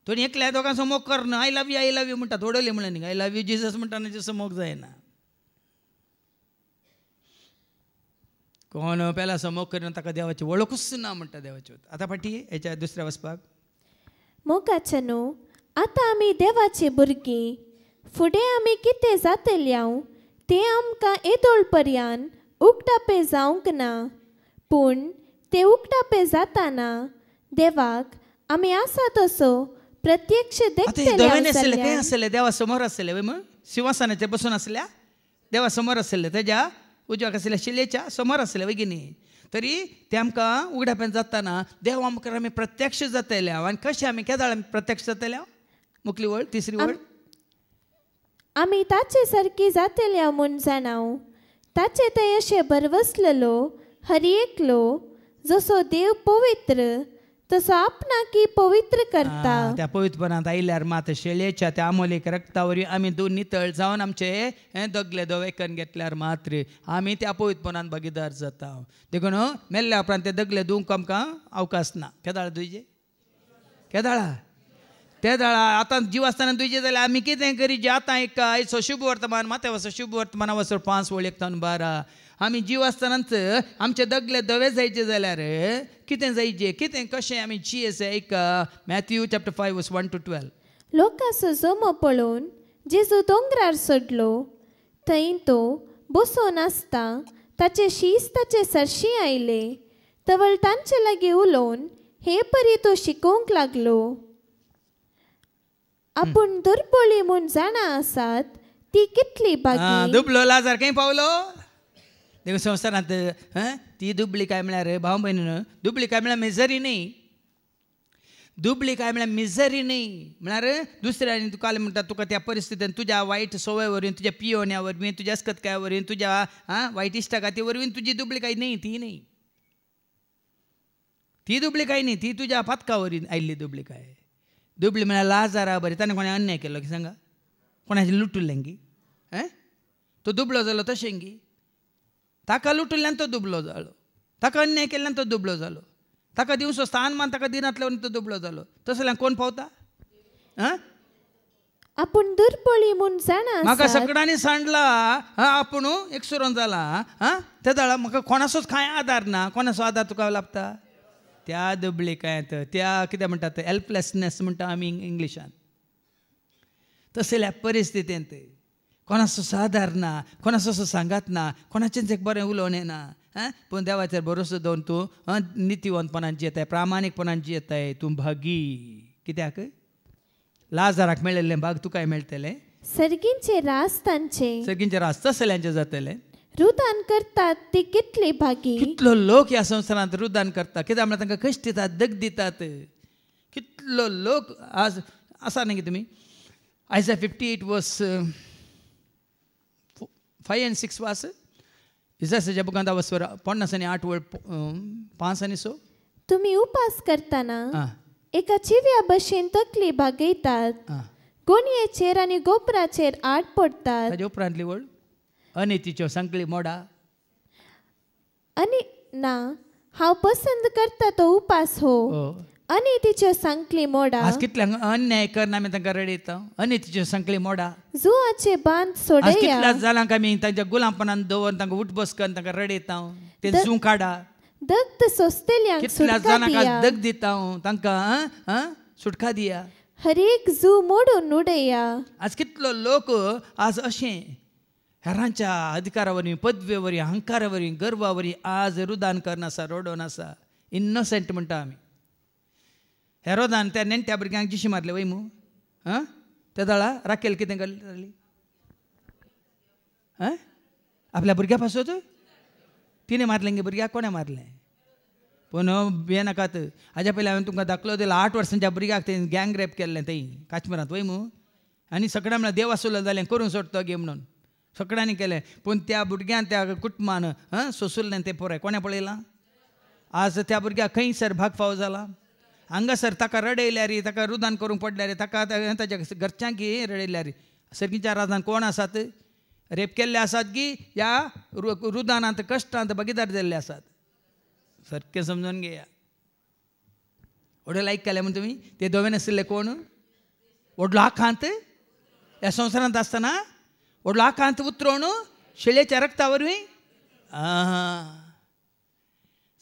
तो एकल्या दोगांचो मोग करना आय लव यू म्हणटा थोडले म्हणून न्ही आय लव यू जिजस म्हणटाना जसो मोग जायना कोण पेला मोग करिना ताका देवाची वळखूच ना म्हणटा देवाची आतां फाटी हेच्या दुसऱ्या वचपाक मोगाच्यानो आतां आमी देवाची भुरगीं फुडें आमी कितें जातल्या तें आमकां येदोळपर्यंत उक्तापे जावंक ना पूण तें उक्तापे जाताना देवाक आमी आसा तसो प्रत्यक्ष देखतले देवा समोर आसले सिंहासनाचेर बसून आसल्या देवा समोर आसले तेज्या उजवाक आसल्या शिलेच्या समोर आसले वगिनी तरी ते आमकां उगडाप्यान जाताना देव आमकां आमी प्रत्यक्ष जातले आनी कशें आमी केदाळ आमी प्रत्यक्ष जातले मुखली वळ तिसरी वळ आमी ताचे सारकी जातल्या म्हूण जाणाव ताचे थंय अशें बरवसलेलो हरी एकलो जसो देव पवित्र तसो आपणाकी पवित्र करता त्या पवित्रपणांत आयल्यार मात शेळयेच्या त्या अमोलीक रक्तावरी आमी दोन नितळ जावन आमचे दोगले दोवेकन घेतल्यार मात्र आमी त्या पवित्रपणांत भागीदार जाता देखून मेल्ल्या उपरांत ते दोगले दूंक आमकां अवकाश ना केदाळ तुजे केदाळा ते दाळा आतां जीव आसतना तुजे जाल्यार आमी कितें करी जे आतां एक आयचो शुभ वर्तमान माते वचो शुभ वर्तमाना वचो 5 वळ 1 तावन 12 आमी जीव आसतनाच आमचे दगले दवे जायचे जाल्यार कितें जायचे कितें कशें आमी जियेस एक मॅथ्यू चॅप्टर 5 वर्स 1 to 12 लोकांचो जमो पळोवन जेजू दोंगरार सोडलो थंय तो बसून आसता ताचे शीस ताचे सरशी आयले तवळ तांचे लागीं उलोवन हे परी तो शिकोवंक लागलो आपूण दुर्बळी म्हूण जाणा आसात ती कितली बागी दुबलो लाजार खंय पावलो देव संवसारांत ती दुबळी काय म्हळ्यार भाव भयणीन दुबळी काय म्हळ्यार मिजरी न्ही दुबळी काय म्हळ्यार मिजरी न्ही म्हळ्यार दुसऱ्यांनी तुका म्हणटा तुका त्या परिस्थितीन तुज्या वायट सवय वरवीं तुज्या पियोवण्या वरवीं तुज्या अस्कतकाय वरवीं तुज्या वायट इश्टागाती वरवीं तुजी दुबळीकाय न्ही ती न्ही ती दुबळीकाय न्ही ती तुज्या पातका वरवीं आयिल्ली दुबळीकाय दुबळी म्हळ्यार लाजारा बरी ताणें कोणें अन्याय केलो की सांगा कोणाचें लुटुल्लें गी तो दुबळो जालो तशें गी ताका लुटुल्ल्यान तो दुबलो जालो ताका अन्याय केल्ल्यान तो दुबलो जालो ताका दिवचो स्थान मान ताका दिनातल्यान तो दुबलो जालो तसल्यान कोण पावता आपूण दुर्बळी म्हूण जाणा म्हाका सगळ्यांनी सांडला आपूण एकसुरोन जाला ते दाळा म्हाका कोणाचोच कांय आदार ना कोणाचो आदार तुका लाभता त्या दुबळीकायेंत त्या कितें म्हणटात हेल्पलेसनेस म्हणटा आमी इंग्लिशान तसल्या परिस्थितींत कोणाचो आदार ना कोणाचो सांगात ना कोणाचेंच एक बरें उलोवणें ना पूण देवाचेर भरोसो दवरून तूं नितीवंतपणान जियेताय प्रामाणीकपणान जियेताय तूं भागी कित्याक लाजाराक मेळिल्लें भाग तुकाय मेळटलें सर्गींचे रास तांचे सर्गींचे रास तसल्यांचे जातले रुदान करतात ती कितली भागी कितलो लोक ह्या संवसारांत रुदान करता कित्याक म्हळ्यार तांकां कश्ट दितात दग दितात कितलो लोक आज आसा न्ही तुमी आयज 58 वर्स 5 and 6 वास इसायाच्या बुकांत वचवर 50 आनी 8 वळ 5 आनी 6 तुमी उपास करतना एका चिव्या भशेन तकली भागयतात गोणयेचेर आनी गोबराचेर आड पडतात ताचे उपरांतली वळ अनितीच्यो संकळी मोडा आनी ना हांव पसंत करता तो उपास हो अनितीच्यो संकळी मोडा आज कितल्यांक अन्याय करना आमी तांकां रडयता अनितीच्यो संकळी मोडा जुआचे बांद सोडया कितल्या जालांक आमी तांच्या गुलामपणान दवरून तांकां उठबस करून तांकां रडयता ते जू काडा दग्ध सोंसतेल्यांक कितल्या जाणांक दग दिता तांकां सुटका दिया हर एक जू मोडून उडया. आज कितलो लोक आज अशें हेरांच्या अधिकारावरी पदवेवरी अहंकारावरी गर्वावरी आज रुदान करना आसा रोडोन आसा. इनोसेंट म्हणटा आमी. हेरोदान त्या नेण्ट्या भुरग्यांक जिशी मारले वय मू त्या दळा राखेल कितें जाली आपल्या भुरग्या पासून तिने मारलें गे भुरग्याक कोणें मारलें पूण भिये नाकात. हाज्या पयलीं हांवें तुमकां दाखलो दिला 8 वर्सांच्या भुरग्याक तें गँग रेप केल्लें थंय काश्मीरांत वय मू. आनी सगळ्या म्हणल्यार देव आसलो जालें करून सोडतो गे म्हणून सगळ्यांनी केलें. पूण त्या भुरग्यान त्या कुटुंबान सोंसुल्लें तें पुराय कोणें पळयलां. आज त्या भुरग्याक खंयसर भाग फावो जाला. हांगासर ताका रडयल्यार ताका रुदान करूंक पडल्यार ताका ताच्या घरच्यांक रडयल्यार सर्गीच्या राजान कोण आसात रेप केल्ले आसात की ह्या रुदानांत कश्टांत भागीदार जाल्ले आसात. सारकें समजून घेया. व्हडले लायक केले म्हण तुमी ते दोवेन आशिल्ले कोण व्हडलो आखांत ह्या संवसारांत आसतना व्हडलो आखांत उतरोवन शेळयेच्या रक्ता वरवीं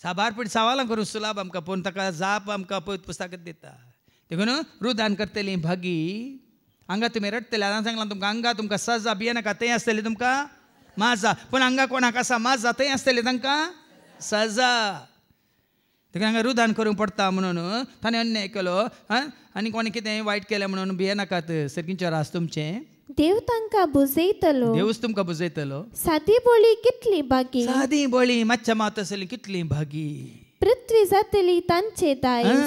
साबारपणी सवालां करूं सुलाभ आमकां पूण ताका जाप आमकां पळयत पुस्तकांत दिता. देखून रुदान करतली भागी हांगा तुमी रडटले. हांवें सांगलां तुमकां हांगा तुमकां सजा भिये नाका थंय आसतली तुमकां माजा. पूण हांगा कोणाक आसा माजा थंय आसतली तांकां सजा. देखून हांगा रुदान करूंक पडटा म्हणून ताणें अन्याय केलो आनी कोणें कितें वायट केलें म्हणून भिये नाकात. सर्गीचें रास तुमचें देव तांकां बुजयतलो. देवूच तुमकां बुजयतलो. सादी बोळी कितली बागी. सादी बोळी मातच्या मात आसली कितली भागी. पृथ्वी जातली तांचे दायज.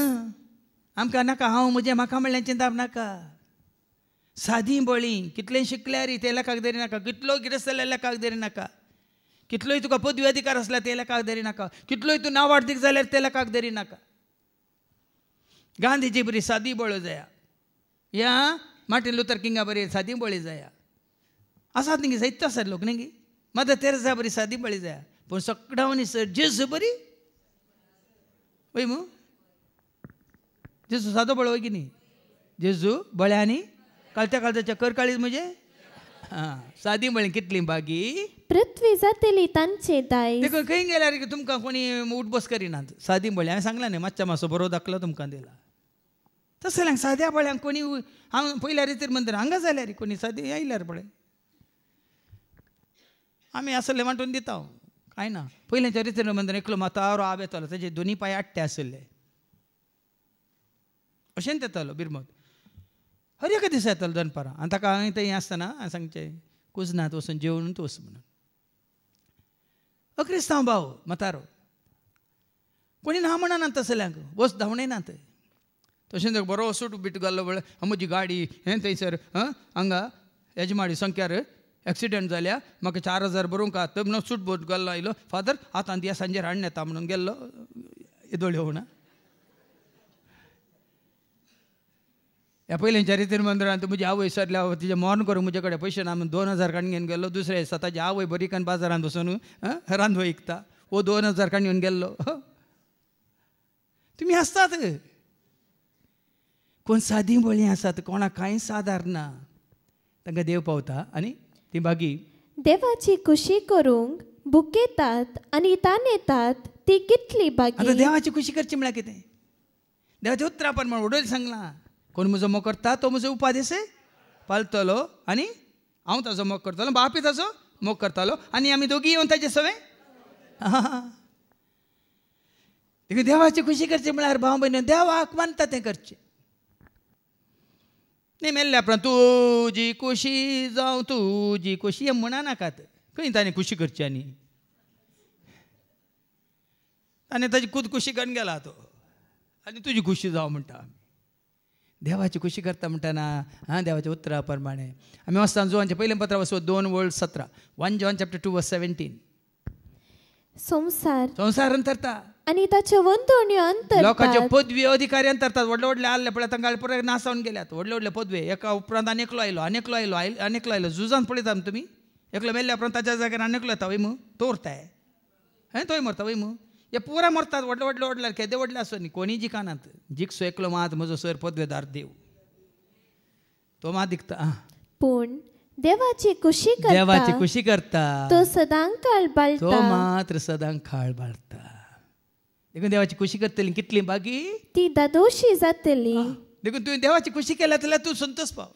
आमकां नाका हांव म्हजें म्हाका म्हणल्याचें दाब नाका. सादी बोळी कितलें शिकल्यार ते लेखाक धरी नाका. कितलो गिरेस्त जाल्यार लेखाक धरी नाका. कितलोय तुका पदवी अधिकार आसला ते लेखाक धरी नाका. कितलोय तूं नांवार्थीक जाल्यार ते लेखाक धरी नाका. गांधीजी बरी सादी बोळ्यो जाया. या मार्टिन लुथर किंगा बरी सादी बोळी जाया. आसात न्ही जायत आसात लोक न्ही मदर तेरेसा बरी सादी बोळी जाया. पूण सगळ्यांनी सर जेजू बरी वय मू. जेजू सादो बळो वय की न्ही. जेजू बळ्यांनी कालच्या काळजाच्या करकाळीज म्हणजे सादी बळी कितली बागी. पृथ्वी जातली तांचे दायज. देखून खंय गेल्यार तुमकां कोणी उठबस करिनात. सादी बळी हांवें सांगलां न्ही मातशें मातसो बरो दाखलो तुमकां दिला. तसल्यांक साद्या बळ्यांक कोणी हांव पयल्या रितीर मंदीर हांगा जाल्यार कोणी सादी आयल्यार पळय आमी आसले वांटून दिता कांय ना. पयल्याच्या रितीर मंदीर एकलो मातारो आब येतालो ताचे दोनी पांय आट्टे आसले अशें येतालो बिरमत. हर एका दिसा येतालो दनपारां आनी ताका हांवें थंय आसतना हांवें सांगचें कुजनात वचून जेवण तूं वच म्हणून. अक्रिस्तांव भाव मातारो कोणी ना म्हणना तसल्यांक वच धांवणयनात. तशेंच बरो सूट बीट घाल्लो वेळ म्हजी गाडी हें थंयसर हांगा येजमाडी संख्यार एक्सिडेंट जाल्या म्हाका 4000 बरोवंक आतां म्हणून सूट बोट घाल्लो आयलो. फादर आतां दिया सांजेर हाडून येता म्हणून गेल्लो येदोळ्यो येवना. ह्या पयलींच्या रितीर मंदिरांत म्हजी आवय सरल्या तिजें मोर्न करूंक म्हजे कडेन पयशे ना म्हणून 2000 काडून घेवन गेल्लो. दुसरे दिसा ताजी आवय बरी करून बाजारांत वचून रांदवो विकता. वो 2000 काडून घेवन गेल्लो. तुमी आसतात कोण सादी बोळी आसात कोणाक कांय सादार ना तांकां देव पावता आनी ती बागी देवाची खुशी करूंक बुकेतात आनी तानेतात ती कितली बागी. आतां देवाची खुशी करची म्हळ्यार कितें. देवाचें उतरां पण म्हण उडयले सांगलां. कोण म्हजो मोग करता तो म्हजो उपादेश पालतलो आनी हांव ताजो मोग करतलो बापूय ताजो मोग करतालो आनी आमी दोगी येवन ताचे सवय. देखून देवाची खुशी करची म्हळ्यार भाव भयण देवाक मानता तें करचें. न्ही मेल्ल्या उपरांत तुजी खुशी जावं तुजी खुशी हें म्हणा नाकात. खंय ताणें खुशी करची आनी ताणें ताजी खूद खुशी करून गेला तो आनी तुजी खुशी जावं म्हणटा आमी. देवाची खुशी करता म्हणटाना देवाच्या उतरा प्रमाणे आमी वचता जोहांचें पयलें पत्र वचो 2:17 1 John chapter 2:17. संसार अंतरता आनी ताचे वंतवण्यो अंतरतात. लोकांचे पदवी अधिकारी अंतरतात. व्हडले व्हडले आसले पळय तांकां पुराय नासावन गेल्यात. व्हडले व्हडले पदवे एका उपरांत आनेकलो आयलो झुजांत पळयता तुमी. एकलो मेल्ल्या उपरांत ताच्या जाग्यार आनेकलो येता वय मू तो उरताय थंय मरता वय मू. हे पुरा मरतात व्हडले व्हडले व्हडले केदे व्हडले आसूं न्ही कोणी जिकानात. जिकसो एकलो मात म्हजो सर पदवेदार देव तो मात दिखता. पूण देवाची खुशी करता तो सदां काळ बाळटा. तो मात्र सदां काळ बाळटा. देखून देवाची खुशी करतली कितली बागी. ती दादोशी जातली देखून तुवें देवाची खुशी केल्या जाल्यार तूं संतोश पाव.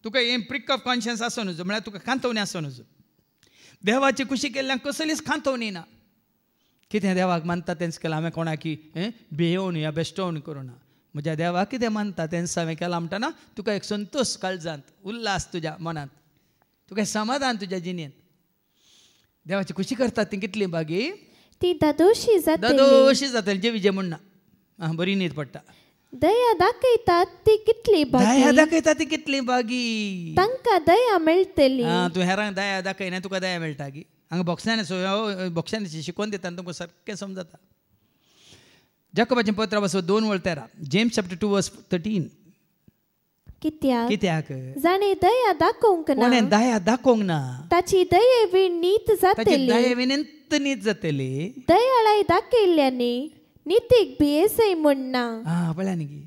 तुका हें प्रिक ऑफ कॉन्शियन्स आसूं नजो म्हळ्यार तुका खांतवणी आसूं नजो. देवाची खुशी केल्ल्यान कसलीच खांतवणी ना. कितें देवाक मानता तेंच केलां. हांवें कोणाकी बेयोवन या बेश्टोवन करूं ना. म्हज्या देवाक कितें मानता तेंच हांवें केलां म्हणटना तुका एक संतोश काळजांत, उल्हास तुज्या मनांत, तुका समाधान तुज्या जिणेंत. देवाची खुशी करतात ती कितली बागी ती ददोशी जातली जे विजय म्हणना बरी न्हीद पडटा. दया दाखयतात ती कितली बागी. दया दाखयता ती कितली बागी. तांकां दया मेळटली. तूं हेरांक दया दाखयना तुका दया मेळटा गी. हांगा बॉक्सांनी शिकवण दिता तुमकां सारकें समजता. जाकोबाचें पत्र 2:13 जेम्स चॅप्टर 2:13 कित्याक जाणे दया दाखोवंक ना. कोणें दया दाखोवंक ना. ताची दये नीत जातली. दयेविनीत नीत जातली. दयाळाय दाखयल्ल्याने नितीक भियेसय म्हणना. पळया न्ही गी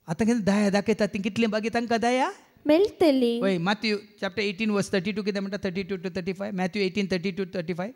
आतां कितें दया दाखयता ती कितली बागी तांकां दया मेळटली. वय मॅथ्यू चॅप्टर 18:32 कितें म्हणटा 32 to 35 मॅथ्यू 18:32-35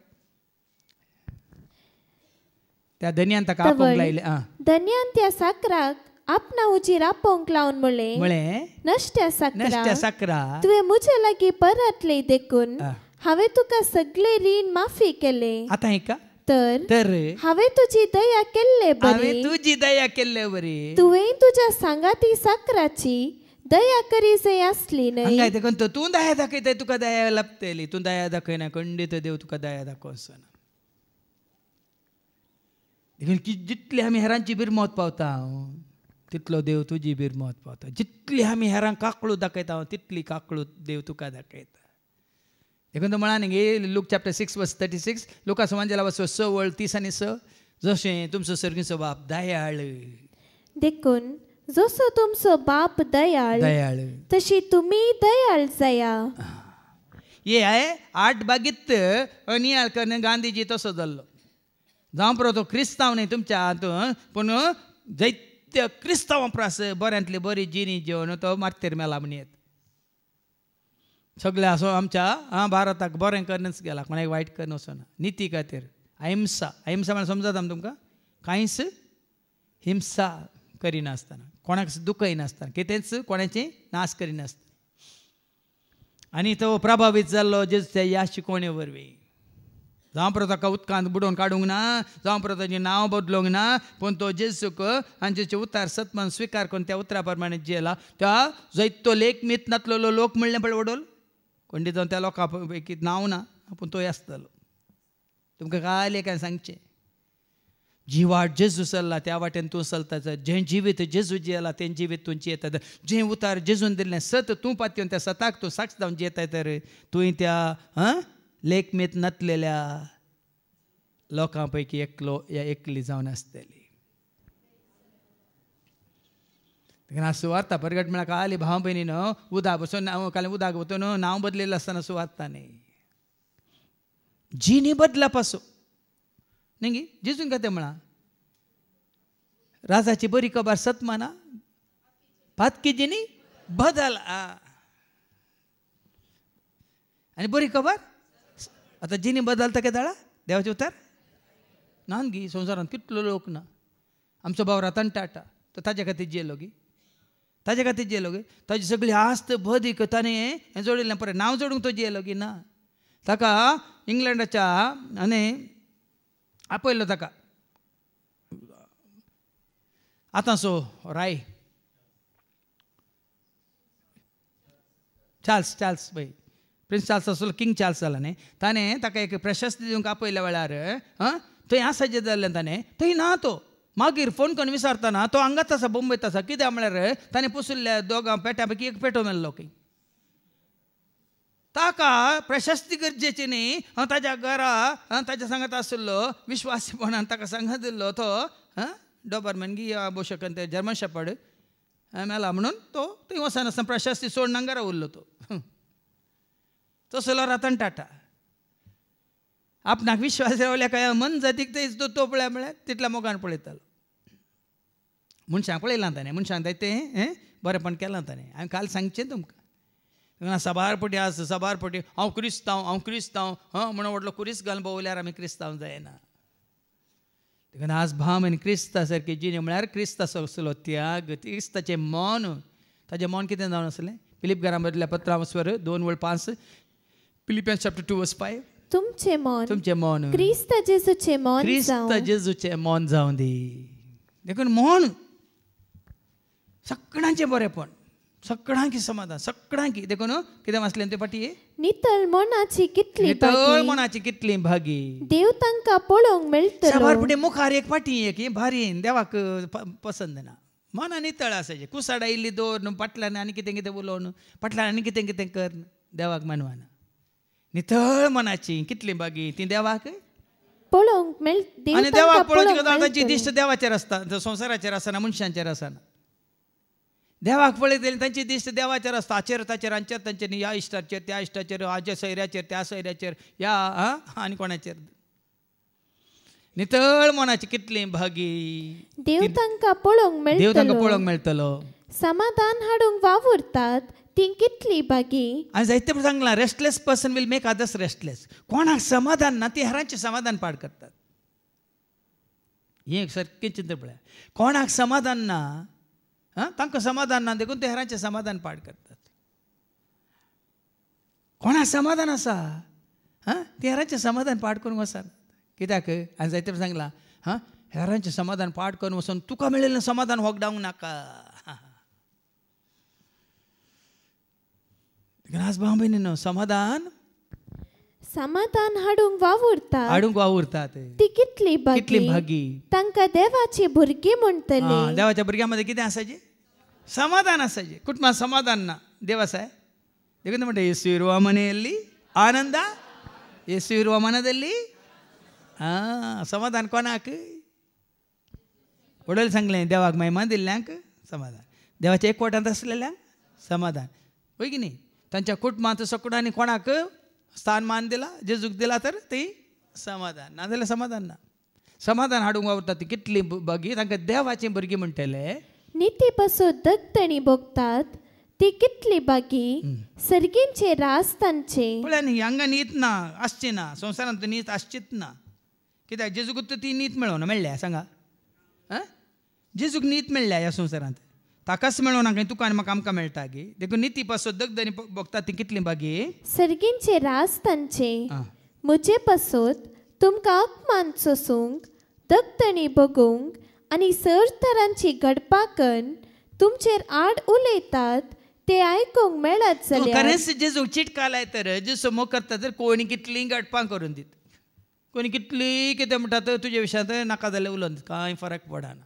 त्या धन्यान ताका आपोवंक लायले. धन्यान त्या साकराक आपणा उजीर आपोवंक लावन म्हळें नश्ट्या साकरा तुवें म्हजे लागीं परतले देखून हांवें तुका सगळे रीण माफी केले. आतां हेका तर हांवें तुजी दया केल्ले बरी. तुजी दया केल्ले बरी. तुवें तुज्या सांगाती साकराची दया करी जय आसली न्हय. देखून तूं दया दाखयताय तुका दया लाभतली. तूं दया दाखयना खंडीत देव तुका दया दाखोवना. देखून जितली आमी हेरांची बिरमत पावता तितलो देव तुजी बिरमत पावता. जितली आमी हेरांक काकळू दाखयता तितली काकळू देव तुका दाखयता. देखून तो म्हळा न्ही लूक चॅप्टर 6:36 लुका सुवांजेला 6:30 जशें तुमचो सर्गीचो बाप दयाळ. देखून जसो तुमचो बाप दयाळ तशी तुमी दयाळ जाया. हे 8 बागीत नियाळ करणे गांधीजी तसो जाल्लो. जावं पळय तो क्रिस्तांव न्ही तुमच्या हातून पूण जैत्य क्रिस्तांव प्रास बऱ्यांतली बरी जिणी जेवन तो मार्तेर मेला म्हणयत. सगळे असो आमच्या भारताक बरें करनच गेला कोणाक वायट करन वचना. निती खातीर अहिंसा म्हळ्यार समजता तुमकां कांयच हिंसा करिनासतना कोणाक दुखयनासतना कितेंच कोणाचें नाश करिनासतना. आनी तो प्रभावीत जाल्लो जेजूच्या ह्या शिकवणे वरवीं. जावं पळय ताका उदकांत बुडोवन काडूंक ना, जावं पळय ताचें नांव बदलूंक ना, पूण तो जेजूक आनी जेचे उतार सत्मान स्विकार करून त्या उतरा प्रमाणे जियेला. त्या जैतो लेख मीत नातलेलो लोक म्हणलें पळय वडोल कोंडी जावन त्या लोकां पैकी नांव ना पूण तो आसतलो. तुमकां काले काय सांगचें जी वाट जेजू चल्ला त्या वाटेन तूं चलता. जें जिवीत जेजू जियेला तें जिवीत तूं जियेता. जें उतार जेजून दिल्लें सत तूं पातयेवन त्या सताक तूं साक्ष जावन जियेता तर तुवें त्या लेखमेत नतलेल्या लोकां पैकी एकली जावन आसतली. सुवार्ता परगट म्हळ्यार काली भाव भयणी न्हू उदक बसून काली उदक वतून नांव बदलेलें आसतना सुवार्ता न्ही जिणी बदला पासो न्ही जेजून कतें म्हळां राजाची बरी खबर सतमाना पातकी जिणी बदल. आनी बरी खबर आतां जिणी बदलता केदाळा देवाचे उतार ना गी. संवसारांत कितलो लोक ना. आमचो भाव रतन टाटा तो ताजे खातीर जियेलो गी. ताजे खातीर जियेलो गी. ताजी सगळी आस्त बदीक ताणें हें जोडिल्लें पळय नांव जोडूंक तो जियेलो गी ना. ताका इंग्लंडाच्या आनी आपयलो ताका आतांचो राय चार्ल्स पळय प्रिन्स चार्ल्स आसलो किंग चार्ल्स जाला न्ही. ताणें ताका एक प्रशस्ती दिवंक आपयल्या वेळार थंय आसा जें जाल्लें ताणें थंय ना तो. मागीर फोन करून विचारतना तो हांगाच आसा बॉम्बेत आसा. कित्याक म्हळ्यार ताणें पुसुल्ल्या दोगां पेट्यां पैकी एक पेटो मेल्लो खंय. ताका प्रशस्ती गरजेची न्ही. ताज्या घरा ताज्या सांगात आशिल्लो विश्वासीपणान ताका सांगात दिल्लो तो डॉबरमॅन गी बोशकन ते जर्मन शेपर्ड मेला म्हणून तो थंय वचनासतना प्रशस्ती सोडून घरा उरलो तो. तसलो रतन टाटा आपणाक विश्वास रावल्या काय मन जातीक तेच तो पळय म्हळ्यार तितल्या मोगान पळयतालो. मनशांक पळयलां ताणें मनशांक तें बरेंपण केलां ताणें. हांवें काल सांगचें तुमकां सबारपटी आसा सबारपटी हांव क्रिस्तांव म्हणून व्हडलो कुरीस घालून भोंवल्यार आमी क्रिस्तांव जायना. देखून आज भाव आनी क्रिस्ता सारके जिणे म्हळ्यार क्रिस्ताचो असलो त्याग क्रिस्ताचें मन ताजें मन कितें जावन आसलें फिलिप घरा मदल्या पत्रांवर 2:5 फिलिपियन्स चॅप्टर 2:5 तुमचे मन क्रिस्त जेजूचे मन जावं दी देखून मन सगळ्यांचें बरेपण सगळ्यांकी समाधान सगळ्यांकी देखून कितें वाचलें ते फाटी नितळ मनाची कितली भागी देव तांकां पळोवंक मेळटलो सवार फुडें मुखार एक फाटी एक भारी देवाक पसंद ना मन नितळ आसाचें कुसाड इल्ली दवर फाटल्यान आनी कितें कितें उलोवन फाटल्यान आनी कितें कितें कर देवाक मानवाना नितळ मनाची कितली बागी ती देवाक पळोवंक मेळटा आनी देवाक पळोवची तांची दिश्ट देवाचेर आसता संवसाराचेर आसना मनशांचेर आसना देवाक पळयतली तांची दिश्ट देवाचेर आसता हाचेर ताचेर हांचेर तांचेर ह्या इश्टाचेर त्या इश्टाचेर हाज्या सयऱ्याचेर त्या सयऱ्याचेर ह्या आनी कोणाचेर नितळ मनाची कितली भागी देव तांकां पळोवंक मेळटलो समाधान हाडूंक वावुरतात ती कितली बागी आनी जायते सांगलां restless person will make others restless कोणाक समाधान ना ती हेरांचें समाधान पाड करतात हें सारकें चिंतन पळय कोणाक समाधान ना तांकां समाधान ना देखून ते हेरांचें समाधान पाड करतात कोणाक समाधान आसा ती हेरांचें समाधान पाड करूंक वचनात कित्याक आनी जायते सांगलां हेरांचें समाधान पाड करून वचून तुका मेळिल्लें समाधान वगडावंक नाका आज भाव भयणीनो समाधान हाडूंक वावुरतात ती कितली भागी तांकां देवाची भुरगीं म्हणटली देवाच्या भुरग्यां मध्ये कितें आसाचें समाधान आसाचें कुटुंबांत समाधान ना देव आसाय देखून म्हणटा येसू इरुवा मनेयल्ली आनंद येसू इरुवा मनदल्ली समाधान कोणाक वडील सांगलें देवाक महिमा दिल्ल्यांक समाधान देवाच्या एकवटांत आसलेल्यांक समाधान होय की न्ही तांच्या कुटुंबांत सगळ्यांनी कोणाक स्थान मान दिला जेजूक दिला तर ती समाधान ना जाल्यार समाधान ना समाधान हाडूंक वावरता ती कितली बागी तांकां देवाची भुरगीं म्हणटले निती पासून दत्तणी भोगतात ती कितली बागी सर्गींचे रास तांचे पळय न्ही हांगा नीत ना आसची ना संवसारांत नीत आसचीच ना कित्याक जेजूक ती नीत मेळोना मेळ्ळ्या सांगा जेजूक नीत मेळ्ळ्या ह्या संवसारांत ताकाच मेळोना खंय तुका आनी म्हाका आमकां मेळटा गे देखून निती पासून दगदनी भोगतात ती कितली बागी सर्गींचे रास तांचे म्हजे पासून तुमकां अपमान सोसूंक दगदणी भोगूंक आनी सर तरांची गडपाकन तुमचेर आड उलयतात ते आयकूंक मेळत जाल्यार खरेंच जेजूक चिटका लायतर जेजू मोग करता तर कोणी कितली गडपां करून दीत कोणी कितली कितें म्हणटा तुजे विशयांत नाका जाल्यार उलोवन कांय फरक पडना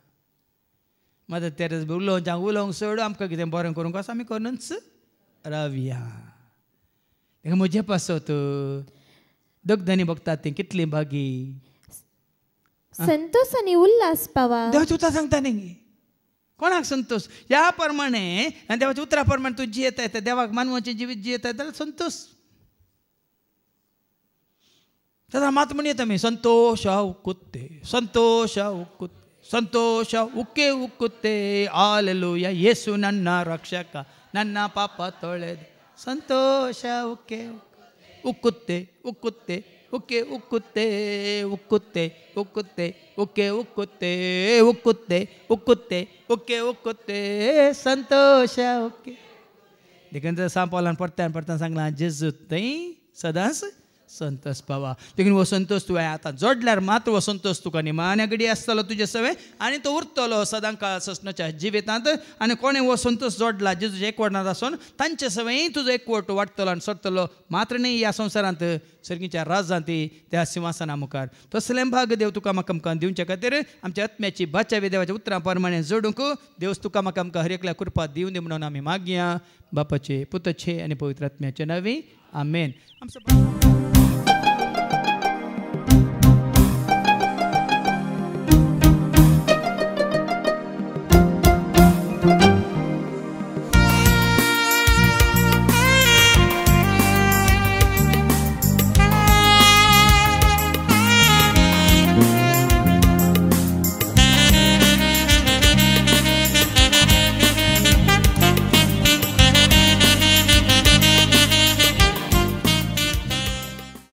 मदत तेरेस बी उलोवंक सोड आमकां कितें बरें करूंक आसा आमी करूनच रावया म्हजे पासत दगदनी भोगतात ती कितली बागी संतोष आनी उल्हास पावा देवाच्या उतरां सांगता न्ही कोणाक संतोष ह्या प्रमाणे आनी देवाच्या उतरा प्रमाणे तूं जियेता येता देवाक मानवाचें जिवीत जियेता जाल्यार संतोष सदां मात म्हण येता आमी संतोष उक्कुत्ते संतोष उक्कुत्ते ಸಂತೋಷ ಉಕ್ಕೆ ಉಕ್ಕುತ್ತೆ ಹಾಲೆಲೂಯ ಯೇಸು ನನ್ನ ರಕ್ಷಕ ನನ್ನ ಪಾಪ ತೊಳೆದು ಸಂತೋಷ ಉಕ್ಕೆ ಉಕ್ಕುತ್ತೆ ಉಕ್ಕುತ್ತೆ ಉಕ್ಕೆ ಉಕ್ಕುತ್ತೆ ಉಕ್ಕುತ್ತೆ ಉಕ್ಕುತ್ತೆ ಉಕ್ಕೆ ಉಕ್ಕುತ್ತೆ ಉಕ್ಕುತ್ತೆ ಉಕ್ಕುತ್ತೆ ಉಕ್ಕೆ ಉಕ್ಕುತ್ತೆ ಸಂತೋಷ ಉಕ್ಕೆ देखून सांपोलान परत्यान सांगलां जेजू थंय सदांच संतोष पावा देखून हो संतोष तुवें आतां जोडल्यार मात्र हो संतोष तुका निमाण्या घडी आसतलो तुजे सवय आनी तो उरतलो सदां काळ ससणाच्या जिवितांत आनी कोणें हो संतोष जोडला जेजूच्या एकवटांत आसून तांचे सवयी तुजो एकवट वाडटलो आनी सरतलो मात्र न्ही ह्या संवसारांत सर्गीच्या राजांत त्या सिंहासना मुखार तसलें भाग देव तुका म्हाका आमकां दिवचे खातीर आमच्या आत्म्याची बाचावी देवाच्या उतरां प्रमाणे जोडूंक देव तुका म्हाका आमकां हर एकल्या कृपा दिवं दी म्हणून आमी मागया बापाचे पुताचे आनी पवित्र आत्म्याचे नांवी आमेन.